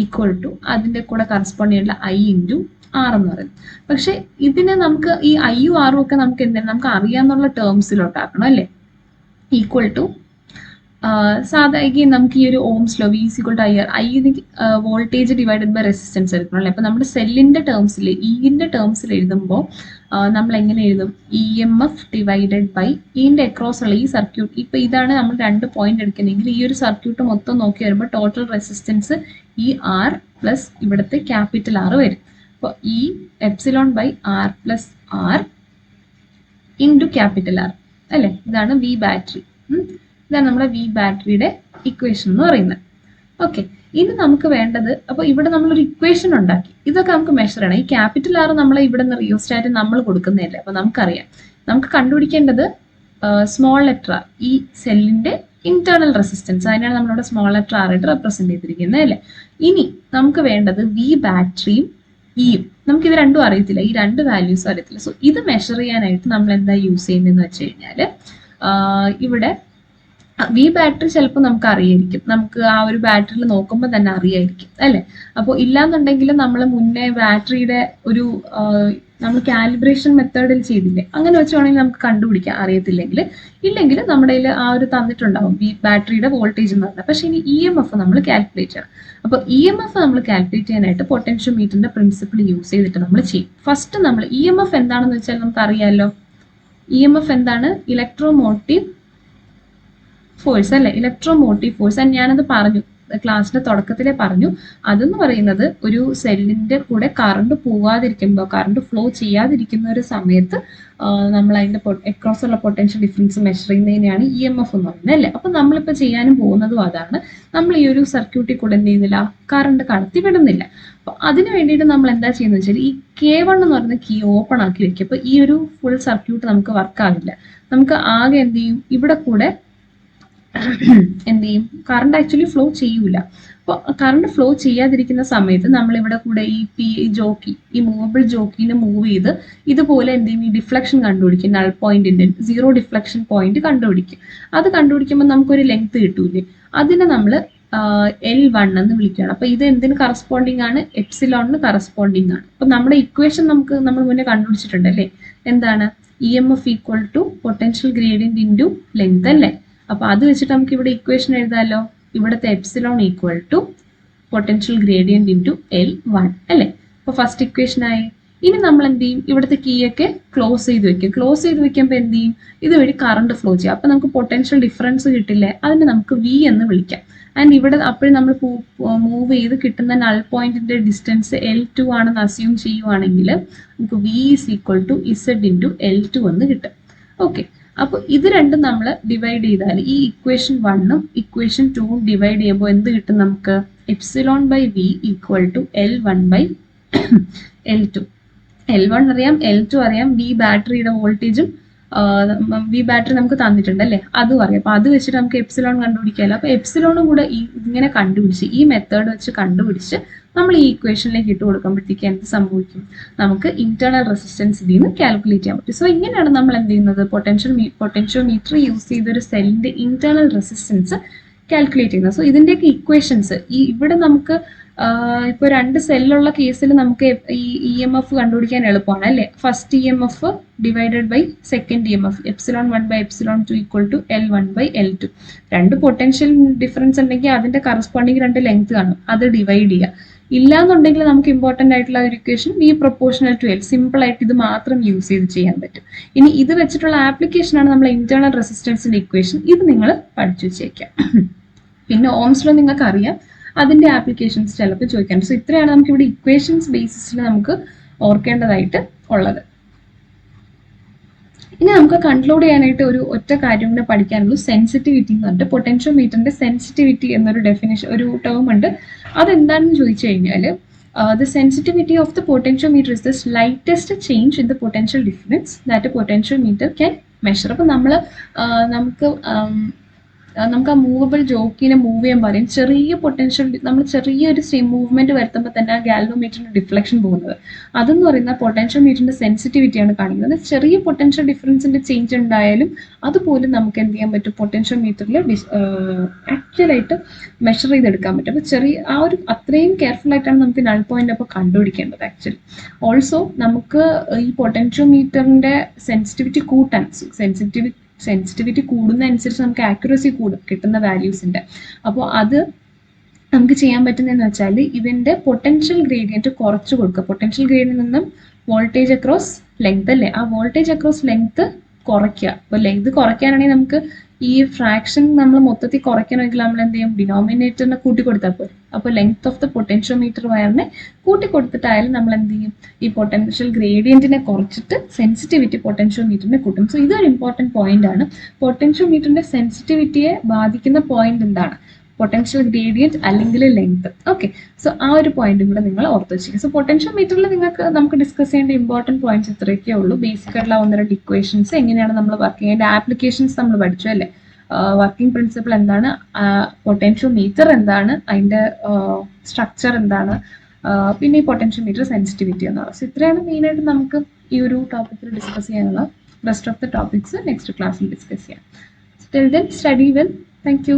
ഈക്വൽ ടു അതിന്റെ കൂടെ കറസ്പോണ്ട് ചെയ്യുന്ന I ഇൻറ്റു R എന്ന് പറയുന്നത്. പക്ഷെ ഇതിനെ നമുക്ക് ഈ ഐയും ആറും ഒക്കെ നമുക്ക് എന്താണ് നമുക്ക് അറിയാന്നുള്ള ടേംസിലോട്ടാക്കണം അല്ലേ. ഈക്വൽ ടു സാധാരണ നമുക്ക് ഈ ഒരു Ohm's law V equal to I R I voltage divided by resistance എടുക്കണം അല്ലേ. അപ്പൊ നമ്മുടെ സെല്ലിന്റെ ടേംസിൽ ഇന്റെ ടേംസിൽ എഴുതുമ്പോൾ നമ്മൾ എങ്ങനെ എഴുതും? E M F divided by ഇന്റെ അക്രോസ് ഉള്ള ഈ സർക്യൂട്ട്. ഇപ്പൊ ഇതാണ് നമ്മൾ 2 പോയിന്റ് എടുക്കുന്നതെങ്കിൽ ഈ ഒരു സർക്യൂട്ട് മൊത്തം നോക്കി വരുമ്പോൾ ടോട്ടൽ റെസിസ്റ്റൻസ് ഈ ആർ പ്ലസ് ഇവിടുത്തെ ക്യാപിറ്റൽ ആർ വരും. അപ്പോൾ ഈ epsilon by R plus R into capital R അല്ലേ. ഇതാണ് വി ബാറ്ററി. ഇതാണ് നമ്മുടെ വി ബാറ്ററിയുടെ ഇക്വേഷൻ എന്ന് പറയുന്നത്. ഓക്കെ, ഇനി നമുക്ക് വേണ്ടത്, അപ്പൊ ഇവിടെ നമ്മളൊരു ഇക്വേഷൻ ഉണ്ടാക്കി, ഇതൊക്കെ നമുക്ക് മെഷർ ചെയ്യണം. ഈ ക്യാപിറ്റൽ ആർ നമ്മളെ ഇവിടെ നിന്ന് റിയോസ്റ്റാറ്റ് നമ്മൾ കൊടുക്കുന്നതല്ലേ. അപ്പൊ നമുക്കറിയാം, നമുക്ക് കണ്ടുപിടിക്കേണ്ടത് സ്മോൾ ലെറ്റർ ആർ, ഈ സെല്ലിന്റെ ഇന്റേണൽ റെസിസ്റ്റൻസ്. അതിനാണ് നമ്മളിവിടെ സ്മോൾ ലെറ്റർ ആർ ആയിട്ട് റെപ്രസെന്റ് ചെയ്തിരിക്കുന്നത് അല്ലേ. ഇനി നമുക്ക് വേണ്ടത് വി ബാറ്ററിയും ഇയും. നമുക്ക് ഇത് രണ്ടും അറിയത്തില്ല, ഈ രണ്ട് വാല്യൂസും അറിയത്തില്ല. സോ ഇത് മെഷർ ചെയ്യാനായിട്ട് നമ്മൾ എന്താ യൂസ് ചെയ്യുന്നതെന്ന് വെച്ച് കഴിഞ്ഞാൽ, ഇവിടെ വി ബാറ്ററി ചിലപ്പോൾ നമുക്ക് അറിയായിരിക്കും, നമുക്ക് ആ ഒരു ബാറ്ററിയിൽ നോക്കുമ്പോൾ തന്നെ അറിയായിരിക്കും അല്ലേ. അപ്പോൾ ഇല്ലാന്നുണ്ടെങ്കിൽ നമ്മൾ മുന്നേ ബാറ്ററിയുടെ ഒരു നമ്മൾ കാലിബ്രേഷൻ മെത്തേഡിൽ ചെയ്തില്ലേ, അങ്ങനെ വെച്ചുവാണെങ്കിൽ നമുക്ക് കണ്ടുപിടിക്കാം അറിയത്തില്ലെങ്കിൽ. ഇല്ലെങ്കിൽ നമ്മുടെ കയ്യിൽ ആ ഒരു തന്നിട്ടുണ്ടാവും ഈ ബാറ്ററിയുടെ വോൾട്ടേജ് എന്ന് പറഞ്ഞാൽ. പക്ഷേ ഇനി ഇ എം എഫ് നമ്മൾ കാൽക്കുലേറ്റ് ചെയ്യണം. അപ്പോൾ ഇ എം എഫ് നമ്മൾ കാൽക്കുലേറ്റ് ചെയ്യാനായിട്ട് പൊട്ടൻഷ്യോമീറ്ററിന്റെ പ്രിൻസിപ്പിൾ യൂസ് ചെയ്തിട്ട് നമ്മൾ ചെയ്യും. ഫസ്റ്റ് നമ്മൾ ഇ എം എഫ് എന്താണെന്ന് വെച്ചാൽ നമുക്ക് അറിയാമല്ലോ. ഇ എം എഫ് എന്താണ്? ഇലക്ട്രോമോട്ടീവ് ഫോഴ്സ് അല്ലെ, ഇലക്ട്രോമോട്ടീവ് ഫോഴ്സ്. ഞാനത് പറഞ്ഞു, ക്ലാസ്സിന്റെ തുടക്കത്തിലെ പറഞ്ഞു. അതെന്ന് പറയുന്നത് ഒരു സെല്ലിന്റെ കൂടെ കറണ്ട് പോവാതിരിക്കുമ്പോൾ, കറണ്ട് ഫ്ലോ ചെയ്യാതിരിക്കുന്ന ഒരു സമയത്ത് നമ്മൾ അതിന്റെ അക്രോസ് ഉള്ള പൊട്ടൻഷ്യൽ ഡിഫറൻസ് മെഷർ ചെയ്യുന്നതിനെയാണ് ഇ എം എഫ് എന്ന് പറയുന്നത് അല്ലേ. അപ്പൊ നമ്മളിപ്പോൾ ചെയ്യാനും പോകുന്നതും അതാണ്. നമ്മൾ ഈ ഒരു സർക്യൂട്ടിൽ കൂടെ എന്ത് ചെയ്യുന്നില്ല, കറണ്ട് കടത്തി വിടുന്നില്ല. അപ്പൊ അതിന് വേണ്ടിയിട്ട് നമ്മൾ എന്താ ചെയ്യുന്നത് വെച്ചാൽ, ഈ K1 എന്ന് പറയുന്ന കീ ഓപ്പൺ ആക്കി വെക്കും. അപ്പൊ ഈ ഒരു ഫുൾ സർക്യൂട്ട് നമുക്ക് വർക്ക് ആകില്ല. നമുക്ക് ആകെ എന്ത് ചെയ്യും, ഇവിടെ കൂടെ എന്ത് ചെയ്യും, കറണ്ട് ആക്ച്വലി ഫ്ലോ ചെയ്യൂല. അപ്പോൾ കറണ്ട് ഫ്ലോ ചെയ്യാതിരിക്കുന്ന സമയത്ത് നമ്മൾ ഇവിടെ കൂടെ ഈ ജോക്കി, ഈ മൂവബിൾ ജോക്കിനെ മൂവ് ചെയ്ത് ഇതുപോലെ എന്ത് ചെയ്യും, ഈ ഡിഫ്ലക്ഷൻ കണ്ടുപിടിക്കും. നൾ പോയിന്റിന്റെ സീറോ ഡിഫ്ലക്ഷൻ പോയിന്റ് കണ്ടുപിടിക്കും. അത് കണ്ടുപിടിക്കുമ്പോൾ നമുക്കൊരു ലെങ്ത് കിട്ടൂലേ, അതിനെ നമ്മൾ L1 എന്ന് വിളിക്കുകയാണ്. അപ്പൊ ഇത് എന്തിന് കറസ്പോണ്ടിങ് ആണ്? എപ്സിലോണിന് കറസ്പോണ്ടിങ് ആണ്. അപ്പൊ നമ്മുടെ ഇക്വേഷൻ നമ്മൾ മുന്നേ കണ്ടുപിടിച്ചിട്ടുണ്ട് അല്ലേ. എന്താണ്? E M F equal to potential gradient into length അല്ലേ. അപ്പൊ അത് വെച്ചിട്ട് നമുക്ക് ഇവിടെ ഇക്വേഷൻ എഴുതാമല്ലോ. ഇവിടുത്തെ epsilon equal to potential gradient into L1 അല്ലേ. അപ്പൊ ഫസ്റ്റ് ഇക്വേഷൻ ആയി. ഇനി നമ്മൾ എന്ത് ചെയ്യും, ഇവിടുത്തെ കീ ഒക്കെ ക്ലോസ് ചെയ്ത് വെക്കും. ക്ലോസ് ചെയ്ത് വെക്കുമ്പോൾ എന്ത് ചെയ്യും, ഇതുവഴി കറണ്ട് ഫ്ലോ ചെയ്യും. അപ്പൊ നമുക്ക് പൊട്ടൻഷ്യൽ ഡിഫറൻസ് കിട്ടില്ലേ, അതിനെ നമുക്ക് വി എന്ന് വിളിക്കാം. ആൻഡ് ഇവിടെ അപ്പോഴും നമ്മൾ മൂവ് ചെയ്ത് കിട്ടുന്ന നൾ പോയിന്റിന്റെ ഡിസ്റ്റൻസ് L2 ആണെന്ന് അസ്യൂം ചെയ്യുവാണെങ്കിൽ നമുക്ക് V is equal to Z into L2 എന്ന് കിട്ടും. ഓക്കെ, അപ്പോൾ ഇത് രണ്ടും നമ്മൾ ഡിവൈഡ് ചെയ്താൽ ഈ ഇക്വേഷൻ 1ഉം ഇക്വേഷൻ 2ഉം ഡിവൈഡ് ചെയ്യുമ്പോൾ എന്ത് കിട്ടും നമുക്ക്? Epsilon by V equal to L1 by L2. L1 അറിയാം, L2 അറിയാം, വി ബാറ്ററിയുടെ വോൾട്ടേജും വി ബാറ്ററി നമുക്ക് തന്നിട്ടുണ്ട് അല്ലേ, അതും അറിയാം. അപ്പൊ അത് വെച്ചിട്ട് നമുക്ക് എപ്സിലോൺ കണ്ടുപിടിക്കാമല്ലോ. അപ്പൊ എപ്സിലോണും കൂടെ ഇങ്ങനെ കണ്ടുപിടിച്ച്, ഈ മെത്തേഡ് വെച്ച് കണ്ടുപിടിച്ച് നമ്മൾ ഈ ഇക്വേഷനിലേക്ക് ഇട്ട് കൊടുക്കുമ്പോഴത്തേക്ക് എന്ത് സംഭവിക്കും, നമുക്ക് ഇന്റേണൽ റെസിസ്റ്റൻസ് ഇതിൽ നിന്ന് കാൽക്കുലേറ്റ് ചെയ്യാൻ പറ്റും. സോ ഇങ്ങനെയാണ് നമ്മൾ എന്ത് ചെയ്യുന്നത്, പൊട്ടൻഷ്യോമീറ്റർ യൂസ് ചെയ്ത ഒരു സെല്ലിന്റെ ഇന്റേണൽ റെസിസ്റ്റൻസ് കാൽക്കുലേറ്റ് ചെയ്യുന്നത്. സോ ഇതിന്റെയൊക്കെ ഇക്വേഷൻസ് ഇവിടെ നമുക്ക് ഇപ്പോൾ 2 സെല്ലുള്ള കേസിൽ നമുക്ക് ഈ ഇ എം എഫ് കണ്ടുപിടിക്കാൻ എളുപ്പമാണ് അല്ലേ. First E M F divided by second E M F, epsilon 1 by epsilon 2 equal to L1 by L2. 2 potential difference ഉണ്ടെങ്കിൽ അതിന്റെ കറസ്പോണ്ടിങ് 2 ലെങ്ത് കാണും, അത് ഡിവൈഡ് ചെയ്യുക. ഇല്ലാന്നുണ്ടെങ്കിൽ നമുക്ക് ഇമ്പോർട്ടൻ്റ് ആയിട്ടുള്ള ഒരു equation V proportional to L, simple ആയിട്ട് ഇത് മാത്രം യൂസ് ചെയ്ത് ചെയ്യാൻ പറ്റും. ഇനി ഇത് വെച്ചിട്ടുള്ള ആപ്ലിക്കേഷൻ ആണ് നമ്മൾ ഇന്റേണൽ റെസിസ്റ്റൻസിന്റെ ഇക്വേഷൻ. ഇത് നിങ്ങൾ പഠിച്ചു വെച്ചേക്കാം. പിന്നെ ഓംസ് ലോ നിങ്ങൾക്ക് അറിയാം, അതിന്റെ ആപ്ലിക്കേഷൻസ് ചിലപ്പോൾ ചോദിക്കാൻ. സോ ഇത്രയാണ് നമുക്ക് ഇവിടെ ഇക്വേഷൻസ് ബേസിസിൽ നമുക്ക് ഓർക്കേണ്ടതായിട്ട് ഉള്ളത്. ഇനി നമുക്ക് കൺക്ലൂഡ് ചെയ്യാനായിട്ട് ഒരു ഒറ്റ കാര്യം കൂടെ പഠിക്കാനുള്ളൂ, സെൻസിറ്റിവിറ്റി എന്ന് പറഞ്ഞിട്ട്. പൊട്ടൻഷ്യോമീറ്ററിന്റെ സെൻസിറ്റിവിറ്റി എന്നൊരു ഡെഫിനേഷൻ, ഒരു ടേം ഉണ്ട്. അതെന്താണെന്ന് ചോദിച്ചു കഴിഞ്ഞാൽ, the sensitivity of the potentiometer is the slightest change in the potential difference that a potentiometer can measure. അപ്പോൾ നമുക്ക് ആ മൂവബിൾ ജോക്കിനെ മൂവ് ചെയ്യാൻ പറയും. ചെറിയ പൊട്ടൻഷ്യൽ, നമ്മൾ ചെറിയൊരു മൂവ്മെന്റ് വരുത്തുമ്പോൾ തന്നെ ആ ഗാൽവോമീറ്ററിന്റെ ഡിഫ്ലക്ഷൻ പോകുന്നത്, അതെന്ന് പറയുന്ന പൊട്ടൻഷ്യോമീറ്ററിന്റെ സെൻസിറ്റിവിറ്റിയാണ് കാണിക്കുന്നത്. ചെറിയ പൊട്ടൻഷ്യൽ ഡിഫറൻസിന്റെ ചേഞ്ച് ഉണ്ടായാലും അതുപോലും നമുക്ക് എന്ത് ചെയ്യാൻ പറ്റും, പൊട്ടൻഷ്യോമീറ്ററിൽ ആക്ച്വലായിട്ട് മെഷർ ചെയ്തെടുക്കാൻ പറ്റും. അപ്പോൾ ആ ഒരു അത്രയും കെയർഫുൾ ആയിട്ടാണ് നമുക്ക് നൾ പോയിന്റ് അപ്പോൾ കണ്ടുപിടിക്കേണ്ടത് ആക്ച്വലി. ഓൾസോ നമുക്ക് ഈ പൊട്ടൻഷ്യോമീറ്ററിന്റെ സെൻസിറ്റിവിറ്റി കൂട്ടാൻ, സെൻസിറ്റിവിറ്റി കൂടുന്നതനുസരിച്ച് നമുക്ക് ആക്യുറസി കൂടും കിട്ടുന്ന വാല്യൂസിൻ്റെ. അപ്പോൾ അത് നമുക്ക് ചെയ്യാൻ പറ്റുന്നതെന്ന് വെച്ചാൽ ഇതിൻ്റെ പൊട്ടൻഷ്യൽ ഗ്രേഡിയൻറ്റ് കുറച്ച് കൊടുക്കുക. പൊട്ടൻഷ്യൽ ഗ്രേഡിയൻറ്റിൽ നിന്നും വോൾട്ടേജ് അക്രോസ് ലെങ്ത് അല്ലേ, ആ വോൾട്ടേജ് അക്രോസ് ലെങ്ത് കുറയ്ക്കുക. അപ്പോൾ ലെങ്ത് കുറയ്ക്കാനാണെങ്കിൽ നമുക്ക് ഈ ഫ്രാക്ഷൻ നമ്മൾ മൊത്തത്തിൽ കുറയ്ക്കണമെങ്കിൽ നമ്മൾ എന്ത് ചെയ്യും, ഡിനോമിനേറ്ററിനെ കൂട്ടി കൊടുത്താൽ പോരെ. അപ്പോൾ ലെങ്ത് ഓഫ് ദ പൊട്ടൻഷ്യോമീറ്റർ വയറിനെ കൂട്ടി കൊടുത്തിട്ടായാലും നമ്മൾ എന്ത് ചെയ്യും, ഈ പൊട്ടൻഷ്യൽ ഗ്രേഡിയൻറ്റിനെ കുറച്ചിട്ട് സെൻസിറ്റിവിറ്റി പൊട്ടൻഷ്യോമീറ്ററിനെ കൂട്ടും. സോ ഇതൊരു ഇമ്പോർട്ടൻറ്റ് പോയിന്റ് ആണ്. പൊട്ടൻഷ്യോമീറ്ററിന്റെ സെൻസിറ്റിവിറ്റിയെ ബാധിക്കുന്ന പോയിന്റ് എന്താണ്, പൊട്ടൻഷ്യൽ ഗ്രേഡിയൻറ്റ് അല്ലെങ്കിൽ ലെങ്ത്. ഓക്കെ, സോ ആ ഒരു പോയിന്റും കൂടെ നിങ്ങൾ ഓർത്ത് വെച്ചിരിക്കുക. സോ പൊട്ടൻഷ്യോമീറ്ററിൽ നമുക്ക് ഡിസ്കസ് ചെയ്യേണ്ട ഇമ്പോർട്ടൻറ്റ് പോയിന്റ്സ് ഇത്രയൊക്കെ ഉള്ളൂ. ബേസിക് ആയിട്ടുള്ള 1-2 ഇക്വേഷൻസ്, എങ്ങനെയാണ് നമ്മൾ വർക്ക് ചെയ്യേണ്ട ആപ്ലിക്കേഷൻസ് നമ്മൾ പഠിച്ചു അല്ലേ, വർക്കിംഗ് പ്രിൻസിപ്പിൾ എന്താണ്, പൊട്ടൻഷ്യോമീറ്റർ എന്താണ്, അതിൻ്റെ സ്ട്രക്ചർ എന്താണ്, പിന്നെ ഈ പൊട്ടൻഷ്യോമീറ്റർ സെൻസിറ്റിവിറ്റി എന്നുള്ളത്. സോ ഇത്രയാണ് മെയിനായിട്ട് നമുക്ക് ഈ ഒരു ടോപ്പിക്കിൽ ഡിസ്കസ് ചെയ്യാനുള്ള. Rest of the topics next ക്ലാസ്സിൽ ഡിസ്കസ് ചെയ്യാം. Till then study well. Thank you.